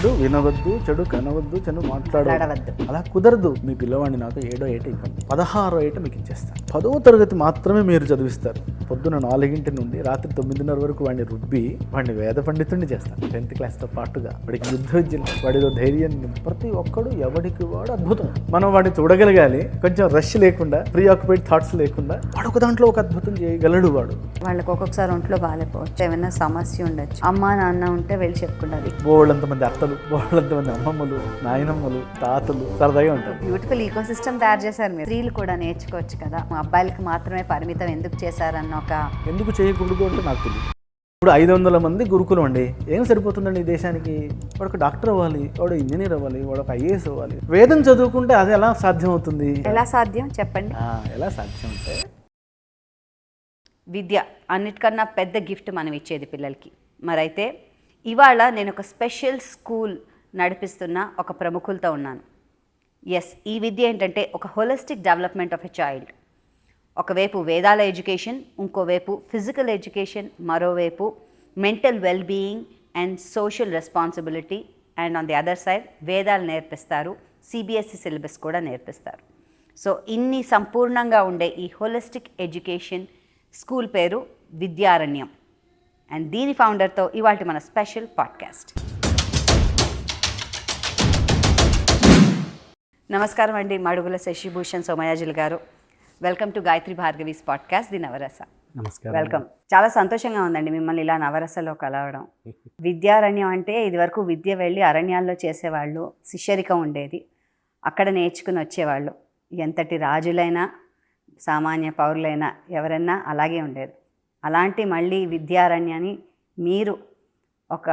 చెడు వినవద్దు, చెడు కనవద్దు, చెడు మాట్లాడవద్దు. అలా కుదరదు. మీ పిల్లవాడిని నాకు 7వ ఏట ఇవ్వండి, 16వ ఏట మీకు ఇచ్చేస్తాను. 10వ తరగతి మాత్రమే మీరు చదివిస్తారు. పొద్దున 4 నుండి రాత్రి 9:30 వరకు వాడిని రుబ్బి వాడిని వేద పండితుడిని చేస్తాను. 10th క్లాస్తో పాటుగా వాడికి యుద్ధ విద్యలు, వాడిలో ధైర్యాన్ని, ప్రతి ఒక్కడు ఎవడికి వాడు అద్భుతం. మనం వాడిని చూడగలగాలి. కొంచెం రష్ లేకుండా, ప్రీ ఆక్యుపైడ్ థాట్స్ లేకుండా వాడు ఒక దాంట్లో ఒక అద్భుతం చేయగలడు. వాడు వాళ్ళకి ఒక్కొక్కసారి ఒంట్లో బాగాలేకపోవచ్చు, ఏమైనా సమస్య ఉండొచ్చు, అమ్మ నాన్న ఉంటే వెళ్ళి చెప్పుకుంటారు. బోళ్ళంతమంది అత్తలు, బోళ్ళంతమంది అమ్మమ్మలు, నాయనమ్మలు, తాతలు సరదాగా ఉంటారు. బ్యూటిఫుల్ ఈకో సిస్టమ్ తయారు చేశారు మీరు. స్త్రీలు కూడా నేర్చుకోవచ్చు కదా, మా అబ్బాయిలకి మాత్రమే పరిమితం ఎందుకు చేశారన్న ఒక ఎందుకు చేయకూడదు అంటే నాకు తెలియదు. ఇప్పుడు 500 మంది గురుకులం అండి, ఏం సరిపోతుందండి ఈ దేశానికి? వాడు డాక్టర్ అవ్వాలి, వాడు ఇంజనీర్ అవ్వాలి, వాడు ఒక IAS అవ్వాలి. వేదం చదువుకుంటే అది ఎలా సాధ్యం అవుతుంది? ఎలా సాధ్యం చెప్పండి. ఎలా సాధ్యం అంటే విద్య అన్నిటికన్నా పెద్ద గిఫ్ట్ మనం ఇచ్చేది పిల్లలకి. మరైతే ఇవాళ నేను ఒక స్పెషల్ స్కూల్ నడిపిస్తున్న ఒక ప్రముఖులతో ఉన్నాను. ఈ విద్య ఏంటంటే ఒక holistic development of a child. ఒకవైపు వేదాల ఎడ్యుకేషన్, ఇంకోవైపు ఫిజికల్ ఎడ్యుకేషన్, మరోవైపు mental wellbeing and social responsibility, and on the other side వేదాలు నేర్పిస్తారు, CBSE సిలబస్ కూడా నేర్పిస్తారు. సో ఇన్ని సంపూర్ణంగా ఉండే ఈ హోలిస్టిక్ ఎడ్యుకేషన్ స్కూల్ పేరు విద్యారణ్యం. అండ్ దీని ఫౌండర్తో ఇవాళ మన స్పెషల్ పాడ్కాస్ట్. నమస్కారం అండి, మడుగుల శశిభూషణ్ సోమయాజులు గారు. Welcome to Gayatri Bhargavi's podcast the Navarasa. నమస్కారం. వెల్కమ్. చాలా సంతోషంగా ఉందండి మిమ్మల్ని ఇలా నవరసలో కలవడం. విద్యారణ్యం అంటే ఇదివరకు విద్య వెళ్ళి అరణ్యాల్లో చేసేవాళ్ళు, శిష్యరికం ఉండేది, అక్కడ నేర్చుకుని వచ్చేవాళ్ళు. ఎంతటి రాజులైనా సామాన్య పౌరులైనా ఎవరైనా అలాగే ఉండేది. అలాంటి మళ్ళీ విద్యారణ్యాన్ని మీరు ఒక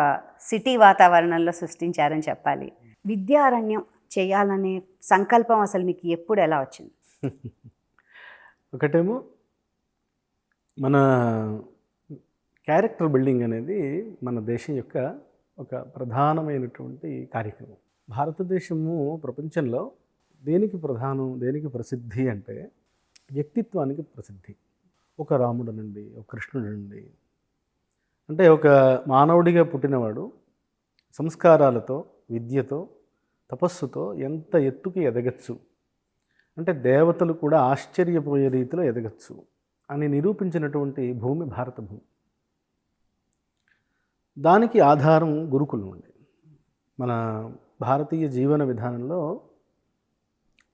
సిటీ వాతావరణంలో సృష్టించారని చెప్పాలి. విద్యారణ్యం చేయాలనే సంకల్పం అసలు మీకు ఎప్పుడు ఎలా వచ్చింది? ఒకటేమో మన క్యారెక్టర్ బిల్డింగ్ అనేది మన దేశం యొక్క ఒక ప్రధానమైనటువంటి కార్యక్రమం. భారతదేశము ప్రపంచంలో దేనికి ప్రధానం, దేనికి ప్రసిద్ధి అంటే వ్యక్తిత్వానికి ప్రసిద్ధి. ఒక రాముడు నుండి, ఒక కృష్ణుడు నుండి, అంటే ఒక మానవుడిగా పుట్టినవాడు సంస్కారాలతో, విద్యతో, తపస్సుతో ఎంత ఎత్తుకి ఎదగచ్చు అంటే దేవతలు కూడా ఆశ్చర్యపోయే రీతిలో ఎదగచ్చు అని నిరూపించినటువంటి భూమి భారత భూమి. దానికి ఆధారం గురుకులం ఉండే. మన భారతీయ జీవన విధానంలో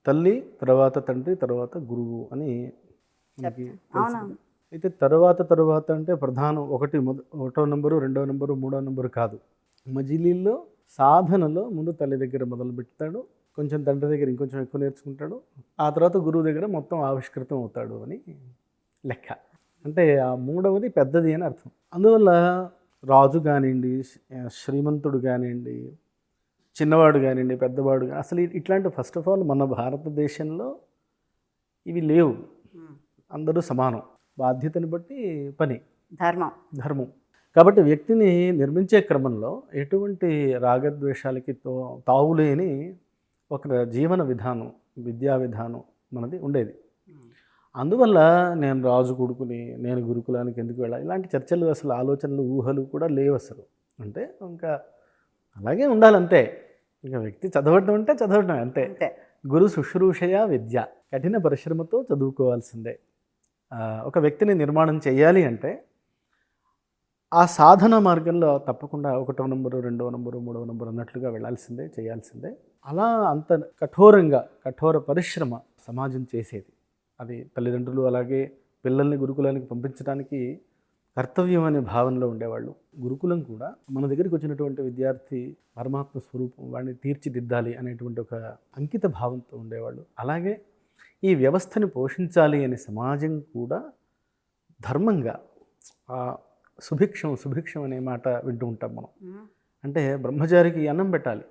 తల్లి, తర్వాత తండ్రి, తర్వాత గురువు అని మనకి తెలిసింది. అయితే తర్వాత అంటే ప్రధానం ఒకటో నంబరు, 2వ నంబరు, 3వ నంబరు కాదు. మజిలీల్లో సాధనలో ముందు తల్లి దగ్గర మొదలు పెడతాడు, కొంచెం తండ్రి దగ్గర ఇంకొంచెం ఎక్కువ నేర్చుకుంటాడు, ఆ తర్వాత గురువు దగ్గర మొత్తం ఆవిష్కృతం అవుతాడు అని లెక్క. అంటే ఆ 3వది పెద్దది అని అర్థం. అందువల్ల రాజు కానివ్వండి, శ్రీమంతుడు కానివ్వండి, చిన్నవాడు కానివ్వండి, పెద్దవాడు అసలు ఇట్లాంటి ఫస్ట్ ఆఫ్ ఆల్ మన భారతదేశంలో ఇవి లేవు. అందరూ సమానం, బాధ్యతని బట్టి పని, ధర్మం. కాబట్టి వ్యక్తిని నిర్మించే క్రమంలో ఎటువంటి రాగద్వేషాలకి తావులేని ఒక జీవన విధానం, విద్యా విధానం మనది ఉండేది. అందువల్ల నేను రాజు కొడుకుని, నేను గురుకులానికి ఎందుకు వెళ్ళాలి, ఇలాంటి చర్చలు, అసలు ఆలోచనలు, ఊహలు కూడా లేవు అసలు. అంటే ఇంకా అలాగే ఉండాలంతే. ఇంకా వ్యక్తి చదవటం అంటే చదవటం అంతే. గురు శుశ్రూషయ విద్య, కఠిన పరిశ్రమతో చదువుకోవాల్సిందే. ఒక వ్యక్తిని నిర్మాణం చేయాలి అంటే ఆ సాధన మార్గంలో తప్పకుండా 1వ నంబరు, 2వ నంబరు, 3వ నంబరు అన్నట్లుగా వెళ్ళాల్సిందే, చేయాల్సిందే. అలా అంత కఠోర పరిశ్రమ సమాజం చేసేది. అది తల్లిదండ్రులు అలాగే పిల్లల్ని గురుకులానికి పంపించడానికి కర్తవ్యం అనే భావనలో ఉండేవాళ్ళు. గురుకులం కూడా మన దగ్గరికి వచ్చినటువంటి విద్యార్థి పరమాత్మ స్వరూపం, వాడిని తీర్చిదిద్దాలి అనేటువంటి ఒక అంకిత భావంతో ఉండేవాళ్ళు. అలాగే ఈ వ్యవస్థని పోషించాలి అనే సమాజం కూడా ధర్మంగా సుభిక్షం అనే మాట వింటూ ఉంటాం మనం. అంటే బ్రహ్మచారికి అన్నం పెట్టాలి,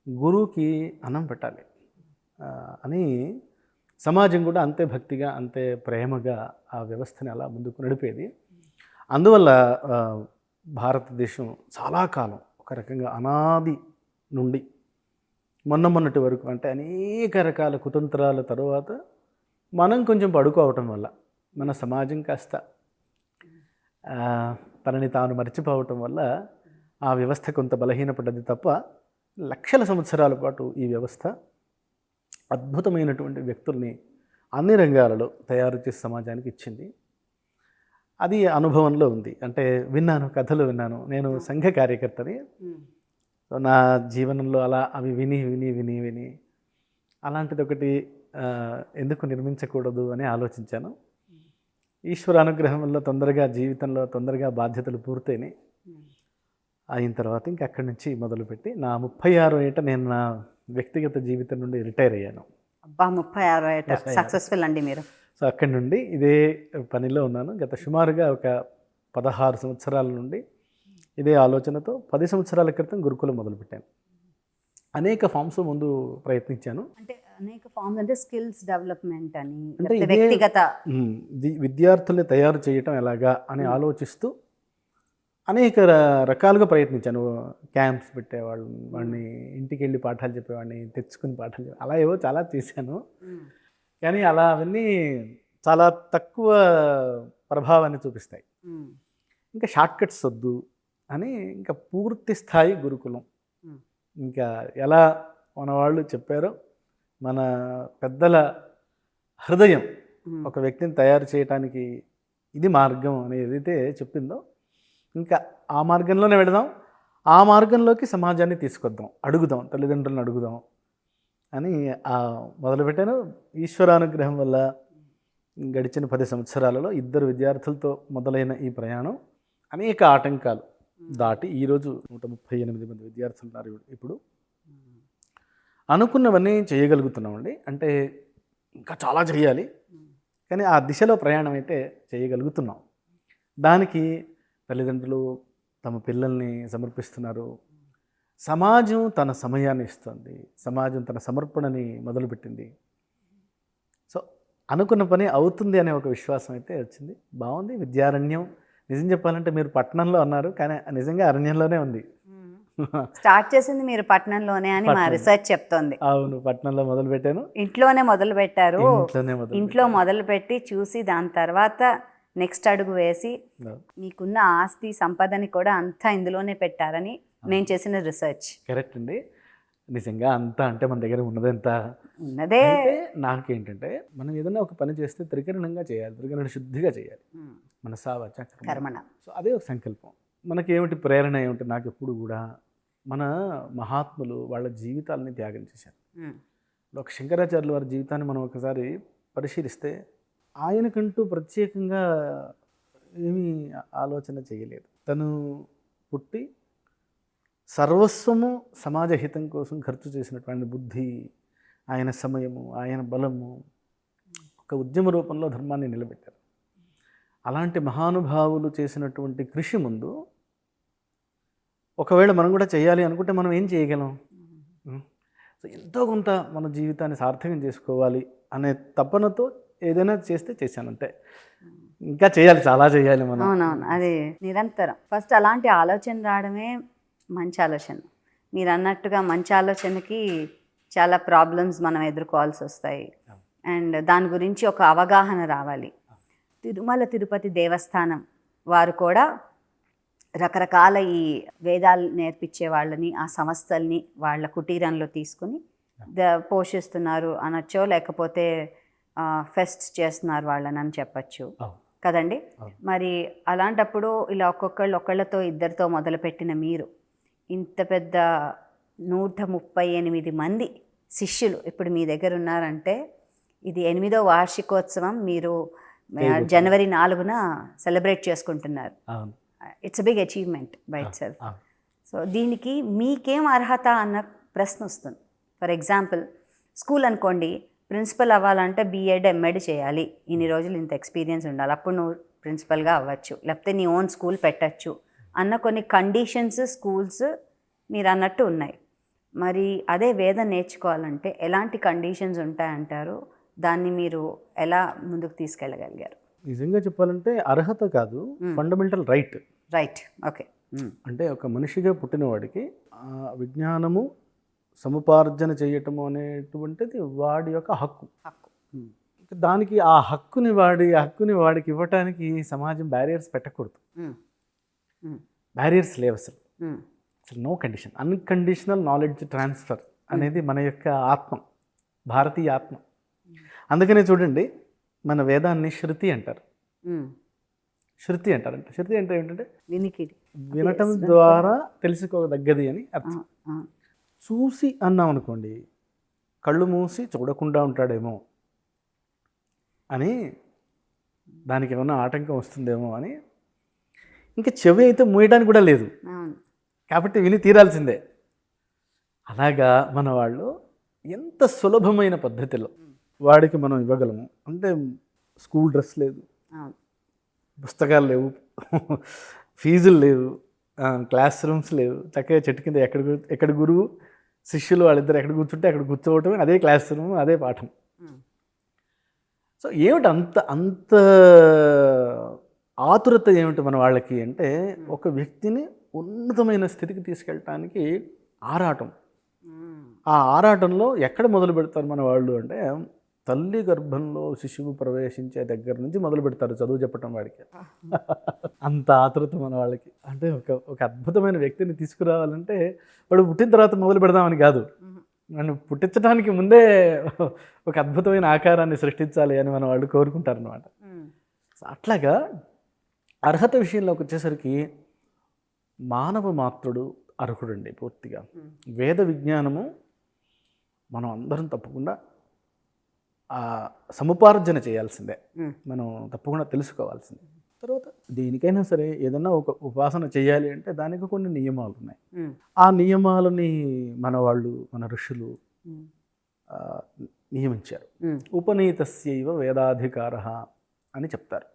గురువుకి అన్నం పెట్టాలి అని సమాజం కూడా అంతే భక్తిగా, అంతే ప్రేమగా ఆ వ్యవస్థని అలా ముందుకు నడిపేది. అందువల్ల భారతదేశం చాలా కాలం ఒక రకంగా అనాది నుండి మొన్నటి వరకు, అంటే అనేక రకాల కుతంత్రాల తర్వాత మనం కొంచెం పడుకోవటం వల్ల మన సమాజం కాస్త తనని తాను మర్చిపోవటం వల్ల ఆ వ్యవస్థ కొంత బలహీనపడ్డది తప్ప లక్షల సంవత్సరాల పాటు ఈ వ్యవస్థ అద్భుతమైనటువంటి వ్యక్తుల్ని అన్ని రంగాలలో తయారు చేసి సమాజానికి ఇచ్చింది. అది అనుభవంలో ఉంది. అంటే విన్నాను, కథలు విన్నాను. నేను సంఘ కార్యకర్తని. సో నా జీవనంలో అలా అవి విని విని విని విని అలాంటిది ఒకటి ఎందుకు నిర్మించకూడదు అని ఆలోచించాను. ఈశ్వర అనుగ్రహం వల్ల తొందరగా జీవితంలో తొందరగా బాధ్యతలు పూర్తయినాయి. అయిన తర్వాత ఇంక అక్కడి నుంచి మొదలుపెట్టి నా 36వ ఏట నేను నా వ్యక్తిగత జీవితం నుండి రిటైర్ అయ్యాను. అబ్బా, 36 ఏట సక్సెస్ఫుల్ అండి మీరు. సో అక్కడి నుండి ఇదే పనిలో ఉన్నాను. గత సుమారుగా ఒక 16 సంవత్సరాల నుండి ఇదే ఆలోచనతో 10 సంవత్సరాల క్రితం గురుకులం మొదలుపెట్టాను. అనేక ఫామ్స్ ముందు ప్రయత్నించాను. అంటే అనేక ఫామ్స్ అంటే స్కిల్స్ డెవలప్మెంట్ అని, అంటే లేకపోతే వ్యక్తిగత విద్యార్థుల్ని తయారు చేయటం ఎలాగా అని ఆలోచిస్తూ అనేక రకాలుగా ప్రయత్నించాను. క్యాంప్స్ పెట్టేవాళ్ళు, వాడిని ఇంటికి వెళ్ళి పాఠాలు చెప్పేవాడిని, తెచ్చుకుని పాఠాలు అలా ఏవో చాలా చేశాను. కానీ అలా అవన్నీ చాలా తక్కువ ప్రభావాన్ని చూపిస్తాయి. ఇంకా షార్ట్ కట్స్ వద్దు అని ఇంకా పూర్తి స్థాయి గురుకులం. ఇంకా ఎలా మన వాళ్ళు చెప్పారో, మన పెద్దల హృదయం ఒక వ్యక్తిని తయారు చేయటానికి ఇది మార్గం అని ఏదైతే చెప్పిందో ఇంకా ఆ మార్గంలోనే వెళదాం, ఆ మార్గంలోకి సమాజాన్ని తీసుకొద్దాం, అడుగుదాం, తల్లిదండ్రులను అడుగుదాం అని మొదలుపెట్టాను. ఈశ్వరానుగ్రహం వల్ల గడిచిన 10 సంవత్సరాలలో 2 విద్యార్థులతో మొదలైన ఈ ప్రయాణం అనేక ఆటంకాలు దాటి ఈరోజు 138 మంది విద్యార్థులు ఉన్నారు. ఇప్పుడు అనుకున్నవన్నీ చేయగలుగుతున్నామండి. అంటే ఇంకా చాలా చేయాలి, కానీ ఆ దిశలో ప్రయాణం అయితే చేయగలుగుతున్నాం. దానికి తల్లిదండ్రులు తమ పిల్లల్ని సమర్పిస్తున్నారు, సమాజం తన సమయాన్ని ఇస్తుంది, సమాజం తన సమర్పణని మొదలుపెట్టింది. సో అనుకున్న పని అవుతుంది అనే ఒక విశ్వాసం అయితే వచ్చింది. బాగుంది. విద్యారణ్యం నిజం చెప్పాలంటే మీరు పట్టణంలో అన్నారు, కానీ నిజంగా అరణ్యంలోనే ఉంది. స్టార్ట్ చేసింది మీరు పట్టణంలోనే అని మా రిసర్చ్ చెప్తోంది. అవును, పట్టణంలో మొదలు పెట్టాను. ఇంట్లోనే మొదలు పెట్టారు. ఇంట్లో మొదలు మొదలు పెట్టి చూసి దాని తర్వాత నెక్స్ట్ అడుగు వేసి మీకున్న ఆస్తి సంపదని కూడా అంతా ఇందులోనే పెట్టారని నేను చేసిన రిసర్చ్. కరెక్ట్ అండి. నిజంగా అంతా అంటే మన దగ్గర ఉన్నదంత ఉన్నదే. నాకేంటంటే మనం ఏదైనా ఒక పని చేస్తే త్రికరణంగా చేయాలి, త్రికరణ శుద్ధిగా చేయాలి, మనసా వాచా కర్మణ. సో అదే ఒక సంకల్పం. మనకేమిటి ప్రేరణ ఏమిటి? నాకు ఎప్పుడు కూడా మన మహాత్ములు వాళ్ళ జీవితాలని త్యాగం చేశారు. ఒక శంకరాచార్యుల వారి జీవితాన్ని మనం ఒకసారి పరిశీలిస్తే ఆయనకంటూ ప్రత్యేకంగా ఏమీ ఆలోచన చేయలేదు. తను పుట్టి సర్వస్వము సమాజహితం కోసం ఖర్చు చేసినటువంటి బుద్ధి, ఆయన సమయము, ఆయన బలము ఒక ఉద్యమ రూపంలో ధర్మాన్ని నిలబెట్టారు. అలాంటి మహానుభావులు చేసినటువంటి కృషి ముందు ఒకవేళ మనం కూడా చేయాలి అనుకుంటే మనం ఏం చేయగలం? సో ఎంతో కొంత మన జీవితాన్ని సార్థకం చేసుకోవాలి అనే తపనతో ఏదైనా చేస్తే చేశానంటే ఇంకా చేయాలి, చాలా చేయాలి మనం. అవునవును, అది నిరంతరం. ఫస్ట్ అలాంటి ఆలోచన రావడమే మంచి ఆలోచన. మీరు అన్నట్టుగా మంచి ఆలోచనకి చాలా ప్రాబ్లమ్స్ మనం ఎదుర్కోవాల్సి వస్తాయి. అండ్ దాని గురించి ఒక అవగాహన రావాలి. తిరుమల తిరుపతి దేవస్థానం వారు కూడా రకరకాల ఈ వేదాలు నేర్పించే వాళ్ళని, ఆ సంస్థల్ని వాళ్ళ కుటీరంలో తీసుకుని పోషిస్తున్నారు అనొచ్చో, లేకపోతే ఫెస్ట్స్ చేస్తున్నారు వాళ్ళని అని చెప్పచ్చు కదండి. మరి అలాంటప్పుడు ఇలా ఒకళ్ళతో ఇద్దరితో మొదలుపెట్టిన మీరు ఇంత పెద్ద 138 మంది శిష్యులు ఇప్పుడు మీ దగ్గర ఉన్నారంటే ఇది 8వ వార్షికోత్సవం మీరు జనవరి 4న సెలబ్రేట్ చేసుకుంటున్నారు. It's a big achievement by itself. So దీనికి మీకేం అర్హత అన్న ప్రశ్న వస్తుంది. ఫర్ ఎగ్జాంపుల్ స్కూల్ అనుకోండి, ప్రిన్సిపల్ అవ్వాలంటే బీఎడ్ ఎంఎడ్ చేయాలి, ఇన్ని రోజులు ఇంత ఎక్స్పీరియన్స్ ఉండాలి, అప్పుడు నువ్వు ప్రిన్సిపల్గా అవ్వచ్చు, లేకపోతే నీ ఓన్ స్కూల్ పెట్టచ్చు అన్న కొన్ని కండిషన్స్ స్కూల్స్ మీరు అన్నట్టు ఉన్నాయి. మరి అదే వేదం నేర్చుకోవాలంటే ఎలాంటి కండిషన్స్ ఉంటాయంటారు? దాన్ని మీరు ఎలా ముందుకు తీసుకెళ్ళగలిగారు? నిజంగా చెప్పాలంటే అర్హత కాదు, ఫండమెంటల్ రైట్. Right, okay. అంటే ఒక మనిషిగా పుట్టినవాడికి విజ్ఞానము సముపార్జన చేయటము అనేటువంటిది వాడి యొక్క హక్కు. దానికి ఆ హక్కుని వాడికి ఇవ్వటానికి సమాజం బ్యారియర్స్ పెట్టకూడదు. బ్యారియర్స్ లేవు అసలు. అసలు no condition, unconditional knowledge transfer అనేది మన యొక్క ఆత్మ, భారతీయ ఆత్మ. అందుకనే చూడండి మన వేదాన్ని శృతి అంటారు. శృతి అంటారంట. శృతి అంటే ఏంటంటే వినికిడి, వినటం ద్వారా తెలుసుకోదగ్గది అని అర్థం. చూసి అన్నాం అనుకోండి, కళ్ళు మూసి చూడకుండా ఉంటాడేమో అని, దానికి ఏమైనా ఆటంకం వస్తుందేమో అని. ఇంకా చెవి అయితే మూయడానికి కూడా లేదు కాబట్టి విని తీరాల్సిందే. అలాగా మన వాళ్ళు ఎంత సులభమైన పద్ధతిలో వాడికి మనం ఇవ్వగలము అంటే, స్కూల్ డ్రెస్ లేదు, పుస్తకాలు లేవు, ఫీజులు లేవు, క్లాస్ రూమ్స్ లేవు, చక్కగా చెట్టు కింద ఎక్కడ గురువు శిష్యులు వాళ్ళిద్దరు ఎక్కడ కూర్చుంటే అక్కడ కూర్చోవటమే, అదే క్లాస్ రూమ్, అదే పాఠం. సో ఏమిటి అంత ఆతురత ఏమిటి మన వాళ్ళకి అంటే, ఒక వ్యక్తిని ఉన్నతమైన స్థితికి తీసుకెళ్ళటానికి ఆరాటం. ఆ ఆరాటంలో ఎక్కడ మొదలు పెడతారు మన వాళ్ళు అంటే, తల్లి గర్భంలో శిశువు ప్రవేశించే దగ్గర నుంచి మొదలు పెడతారు చదువు చెప్పటం వాడికి. అంత ఆతురత మన వాళ్ళకి. అంటే ఒక అద్భుతమైన వ్యక్తిని తీసుకురావాలంటే వాడు పుట్టిన తర్వాత మొదలు పెడదామని కాదు, నన్ను పుట్టించడానికి ముందే ఒక అద్భుతమైన ఆకారాన్ని సృష్టించాలి అని మన వాళ్ళు కోరుకుంటారు అన్నమాట. అట్లాగా అర్హత విషయంలోకి వచ్చేసరికి మానవ మాత్రుడు అర్హుడండి పూర్తిగా. వేద విజ్ఞానము మనం అందరం తప్పకుండా సముపార్జన చేయాల్సిందే, మనం తప్పకుండా తెలుసుకోవాల్సిందే. తర్వాత దేనికైనా సరే ఏదన్నా ఒక ఉపాసన చేయాలి అంటే దానికి కొన్ని నియమాలు ఉన్నాయి. ఆ నియమాలని మన వాళ్ళు, మన ఋషులు నియమించారు. ఉపనీతస్యైవ వేదాధికార అని చెప్తారు.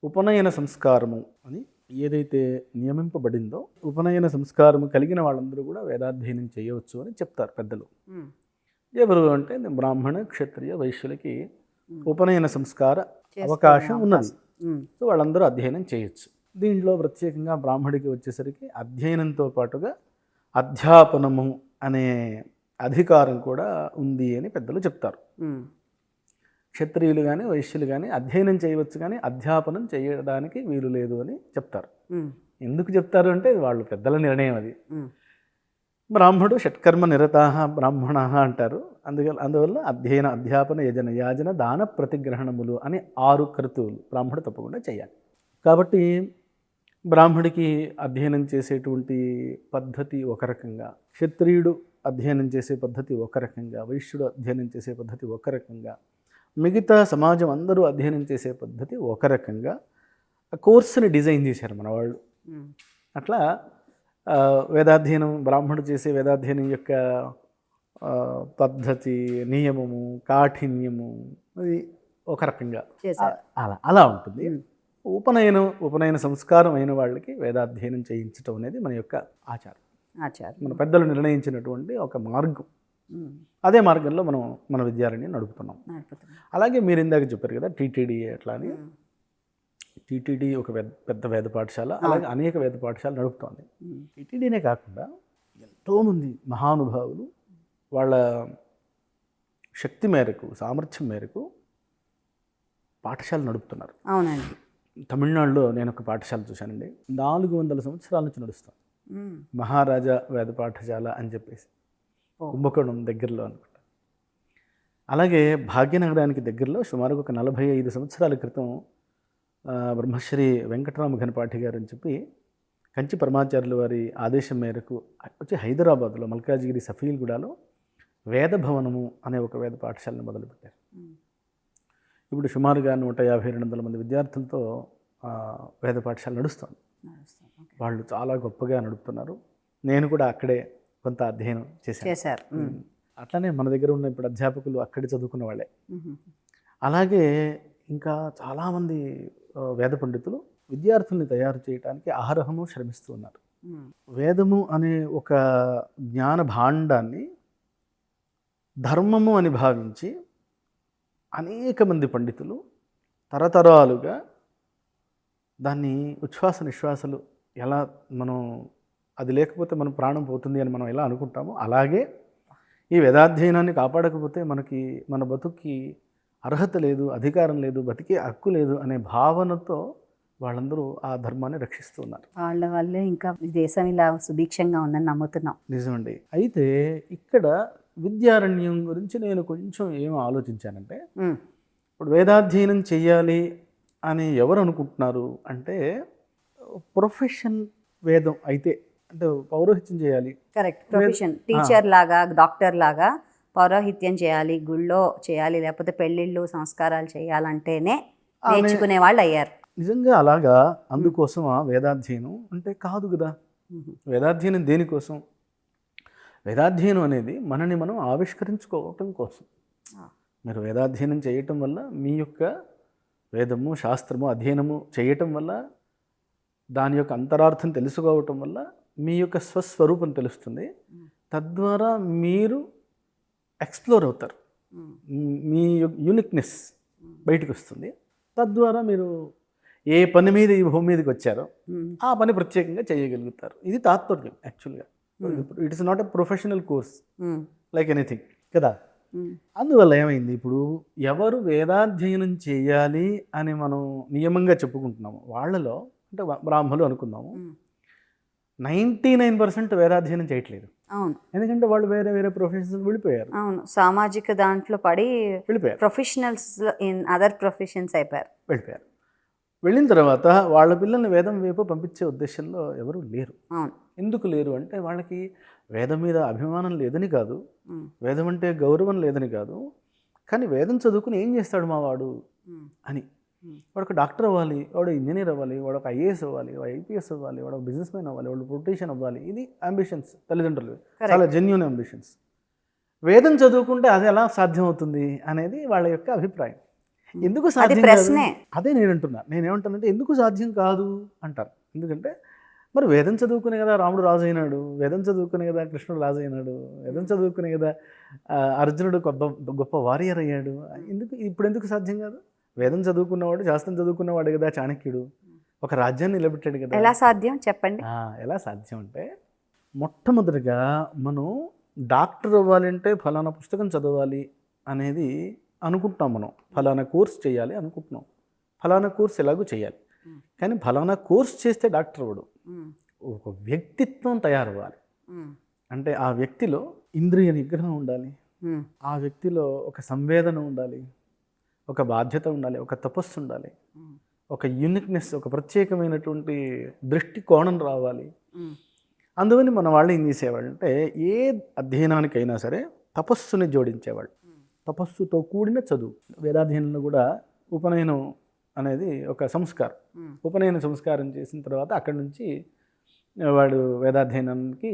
ఉపనయన సంస్కారము అని ఏదైతే నియమింపబడిందో, ఉపనయన సంస్కారము కలిగిన వాళ్ళందరూ కూడా వేదాధ్యయనం చేయవచ్చు అని చెప్తారు పెద్దలు. ఎవరు అంటే బ్రాహ్మణ, క్షత్రియ, వైశ్యులకి ఉపనయన సంస్కార అవకాశం ఉన్నది. సో వాళ్ళందరూ అధ్యయనం చేయొచ్చు. దీంట్లో ప్రత్యేకంగా బ్రాహ్మడికి వచ్చేసరికి అధ్యయనంతో పాటుగా అధ్యాపనము అనే అధికారం కూడా ఉంది అని పెద్దలు చెప్తారు. క్షత్రియులు కానీ వైశ్యులు కానీ అధ్యయనం చేయవచ్చు కానీ అధ్యాపనం చేయడానికి వీలు లేదు అని చెప్తారు. ఎందుకు చెప్తారు అంటే వాళ్ళు పెద్దల నిర్ణయం అది. బ్రాహ్మడు షట్కర్మ నిరతాహ బ్రాహ్మణ అంటారు. అందువల్ల అధ్యయన, అధ్యాపన, యజన, యాజన, దాన, ప్రతిగ్రహణములు అని 6 కర్తవ్యాలు బ్రాహ్మడు తప్పకుండా చేయాలి. కాబట్టి బ్రాహ్మడికి అధ్యయనం చేసేటువంటి పద్ధతి ఒక రకంగా, క్షత్రియుడు అధ్యయనం చేసే పద్ధతి ఒక రకంగా, వైశ్యుడు అధ్యయనం చేసే పద్ధతి ఒక రకంగా, మిగతా సమాజం అందరూ అధ్యయనం చేసే పద్ధతి ఒక రకంగా కోర్సుని డిజైన్ చేశారు మన వాళ్ళు. అట్లా వేదాధ్యయనం, బ్రాహ్మణుడు చేసే వేదాధ్యయనం యొక్క పద్ధతి, నియమము, కాఠిన్యము అది ఒక రకంగా అలా ఉంటుంది. ఉపనయన సంస్కారం అయిన వాళ్ళకి వేదాధ్యయనం చేయించడం అనేది మన యొక్క ఆచారం. మన పెద్దలు నిర్ణయించినటువంటి ఒక మార్గం. అదే మార్గంలో మనం మన విద్యాలయాన్ని నడుపుతున్నాం. అలాగే మీరు ఇందాక చెప్పారు కదా టీటీడీ ఎట్లా అని. టీటీడీ ఒక పెద్ద వేద పాఠశాల, అలాగే అనేక వేద పాఠశాల నడుపుతోంది. టీటీడీనే కాకుండా ఎంతోమంది మహానుభావులు వాళ్ళ శక్తి మేరకు, సామర్థ్యం మేరకు పాఠశాల నడుపుతున్నారు. అవునండి. తమిళనాడులో నేను ఒక పాఠశాల చూశానండి, 400 సంవత్సరాల నుంచి నడుస్తాను. మహారాజా వేద పాఠశాల అని చెప్పేసి కుంభకోణం దగ్గరలో అనుకుంటా. అలాగే భాగ్యనగరానికి దగ్గరలో సుమారుగా ఒక 45 సంవత్సరాల క్రితం బ్రహ్మశ్రీ వెంకటరామ ఘనపాఠి గారు అని చెప్పి కంచి పరమాచార్యుల వారి ఆదేశం మేరకు వచ్చి హైదరాబాద్లో మల్కాజిగిరి సఫీల్గూడలో వేద భవనము అనే ఒక వేద పాఠశాలను మొదలుపెట్టారు. ఇప్పుడు సుమారుగా 150-200 మంది విద్యార్థులతో వేద పాఠశాల నడుస్తుంది. వాళ్ళు చాలా గొప్పగా నడుపుతున్నారు. నేను కూడా అక్కడే కొంత అధ్యయనం చేశారు. అట్లానే మన దగ్గర ఉన్న ఇప్పుడు అధ్యాపకులు అక్కడే చదువుకున్న వాళ్ళే. అలాగే ఇంకా చాలామంది వేద పండితులు విద్యార్థుల్ని తయారు చేయడానికి అహరహము శ్రమిస్తూ ఉన్నారు. వేదము అనే ఒక జ్ఞాన భాండాన్ని ధర్మము అని భావించి అనేక మంది పండితులు తరతరాలుగా దాన్ని ఉచ్ఛ్వాస నిశ్వాసలు ఎలా మనం అది లేకపోతే మన ప్రాణం పోతుంది అని మనం ఎలా అనుకుంటామో, అలాగే ఈ వేదాధ్యయనాన్ని కాపాడకపోతే మనకి మన బతుక్కి అర్హత లేదు, అధికారం లేదు, బతికే హక్కు లేదు అనే భావనతో వాళ్ళందరూ ఆ ధర్మాన్ని రక్షిస్తూ ఉన్నారు. వాళ్ళ వల్లే ఇంకా ఈ దేశం ఇలా సుభిక్షంగా ఉందని నమ్ముతున్నాం. నిజమండి. అయితే ఇక్కడ విద్యారణ్యం గురించి నేను కొంచెం ఏం ఆలోచించానంటే, ఇప్పుడు వేదాధ్యయనం చెయ్యాలి అని ఎవరు అనుకుంటున్నారు అంటే, ప్రొఫెషన్ వేదం అయితే అంటే పౌరోహిత్యం చేయాలి. కరెక్ట్. ప్రొఫెషన్ టీచర్ లాగా, డాక్టర్ లాగా పౌరోహిత్యం చేయాలి, గుళ్ళో చేయాలి, లేకపోతే పెళ్ళిళ్ళు సంస్కారాలు చేయాలంటేనే నేర్చుకునే వాళ్ళు అయ్యారు. నిజంగా అలాగా అందుకోసమా వేదాధ్యయనం అంటే కాదు కదా. వేదాధ్యయనం దేనికోసం? వేదాధ్యయనం అనేది మనని మనం ఆవిష్కరించుకోవటం కోసం. మీరు వేదాధ్యయనం చేయటం వల్ల మీ యొక్క వేదము శాస్త్రము అధ్యయనము చేయటం వల్ల దాని యొక్క అంతరార్థం తెలుసుకోవటం వల్ల మీ యొక్క స్వస్వరూపం తెలుస్తుంది. తద్వారా మీరు ఎక్స్ప్లోర్ అవుతారు, మీ యూనిక్నెస్ బయటకు వస్తుంది. తద్వారా మీరు ఏ పని మీద ఈ భూమి మీదకి వచ్చారో ఆ పని ప్రత్యేకంగా చేయగలుగుతారు. ఇది తాత్పర్యం యాక్చువల్గా. It is not a professional course like anything కదా. అందువల్ల ఏమైంది, ఇప్పుడు ఎవరు వేదాధ్యయనం చేయాలి అని మనం నియమంగా చెప్పుకుంటున్నాము వాళ్ళలో అంటే బ్రాహ్మలు అనుకుందాము, 99% వేదాధ్యయనం చేయట్లేదు. అవును, ఎందుకంటే వాళ్ళు వేరే వేరే ప్రొఫెషన్స్ వెళ్ళిపోయారు. అవును, సామాజిక దాంట్లో పడి వెళ్ళిపోయారు, ప్రొఫెషనల్స్ ఇన్ అదర్ ప్రొఫెషన్స్ వెళ్ళిపోయారు. వెళ్ళిన తర్వాత వాళ్ళ పిల్లల్ని వేదం వైపు పంపించే ఉద్దేశంలో ఎవరు లేరు. అవును, ఎందుకు లేరు అంటే వాళ్ళకి వేదం మీద అభిమానం లేదని కాదు, వేదం అంటే గౌరవం లేదని కాదు, కానీ వేదం చదువుకుని ఏం చేస్తాడు మా వాడు అని. వాడు ఒక డాక్టర్ అవ్వాలి, వాడు ఇంజనీర్ అవ్వాలి, వాడు ఒక ఐఏఎస్ అవ్వాలి, వాడు ఐపీఎస్ అవ్వాలి, వాడు ఒక బిజినెస్ మ్యాన్ అవ్వాలి, వాడు పొలిటీషియన్ అవ్వాలి. ఇది అంబిషన్స్ తల్లిదండ్రులు, చాలా జెన్యూన్ అంబిషన్స్. వేదం చదువుకుంటే అది ఎలా సాధ్యం అవుతుంది అనేది వాళ్ళ యొక్క అభిప్రాయం. ఎందుకు సాధ్యం కాదు? అదే నేను అంటున్నా. నేనేమంటానంటే ఎందుకు సాధ్యం కాదు అంటారు. ఎందుకంటే మరి వేదం చదువుకునే కదా రాముడు రాజు అయినాడు, వేదం చదువుకునే కదా కృష్ణుడు రాజు అయినాడు, వేదం చదువుకునే కదా అర్జునుడు గొప్ప వారియర్ అయ్యాడు. ఇప్పుడు ఎందుకు సాధ్యం కాదు? వేదం చదువుకున్నవాడు, శాస్త్రం చదువుకున్నవాడు కదా చాణక్యుడు, ఒక రాజ్యాన్ని నిలబెట్టాడు కదా. ఎలా సాధ్యం చెప్పండి? ఎలా సాధ్యం అంటే మొట్టమొదటిగా మనం డాక్టర్ అవ్వాలంటే ఫలానా పుస్తకం చదవాలి అనేది అనుకుంటున్నాం. మనం ఫలానా కోర్స్ చేయాలి అనుకుంటున్నాం, ఫలానా కోర్స్ ఎలాగో చేయాలి. కానీ ఫలానా కోర్స్ చేస్తే డాక్టర్ అవ్వడు, ఒక వ్యక్తిత్వం తయారవ్వాలి. అంటే ఆ వ్యక్తిలో ఇంద్రియ నిగ్రహం ఉండాలి, ఆ వ్యక్తిలో ఒక సంవేదన ఉండాలి, ఒక బాధ్యత ఉండాలి, ఒక తపస్సు ఉండాలి, ఒక యూనిక్నెస్, ఒక ప్రత్యేకమైనటువంటి దృష్టికోణం రావాలి. అందువని మన వాళ్ళు ఏం చేసేవాళ్ళు అంటే ఏ అధ్యయనానికైనా సరే తపస్సుని జోడించేవాళ్ళు. తపస్సుతో కూడిన చదువు. వేదాధ్యయనంలో కూడా ఉపనయనం అనేది ఒక సంస్కారం. ఉపనయన సంస్కారం చేసిన తర్వాత అక్కడి నుంచి వాడు వేదాధ్యయనానికి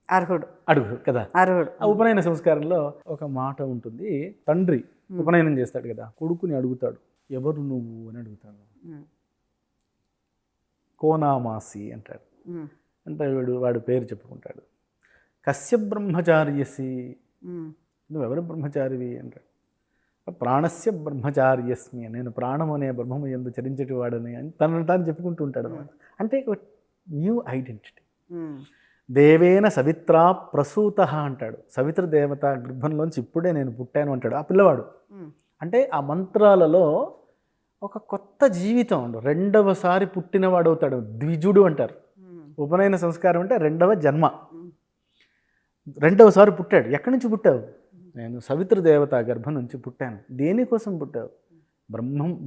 అర్హుడు కదా. ఆ ఉపనయన సంస్కారంలో ఒక మాట ఉంటుంది. తండ్రి ఉపనయనం చేస్తాడు కదా, కొడుకుని అడుగుతాడు, ఎవరు నువ్వు అని అడుగుతాడు. కోనామాసి అంటాడు. అంటే వాడు పేరు చెప్పుకుంటాడు. కస్య బ్రహ్మచార్యసి, నువ్వెవరు బ్రహ్మచారివి అంటాడు. ప్రాణస్య బ్రహ్మచార్యస్మి, నేను ప్రాణం అనే బ్రహ్మము యందు చరించేటి వాడని తనను తాను చెప్పుకుంటూ ఉంటాడు అనమాట. అంటే న్యూ ఐడెంటిటీ. దేవేన సవిత్రా ప్రసూత అంటాడు. సవిత్ర దేవత గర్భంలోంచి ఇప్పుడే నేను పుట్టాను అంటాడు ఆ పిల్లవాడు. అంటే ఆ మంత్రాలలో ఒక కొత్త జీవితం, రెండవసారి పుట్టినవాడు అవుతాడు. ద్విజుడు అంటారు. ఉపనయన సంస్కారం అంటే రెండవ జన్మ, రెండవసారి పుట్టాడు. ఎక్కడి నుంచి పుట్టావు? నేను సవిత్ర దేవత గర్భం నుంచి పుట్టాను. దేనికోసం పుట్టావు?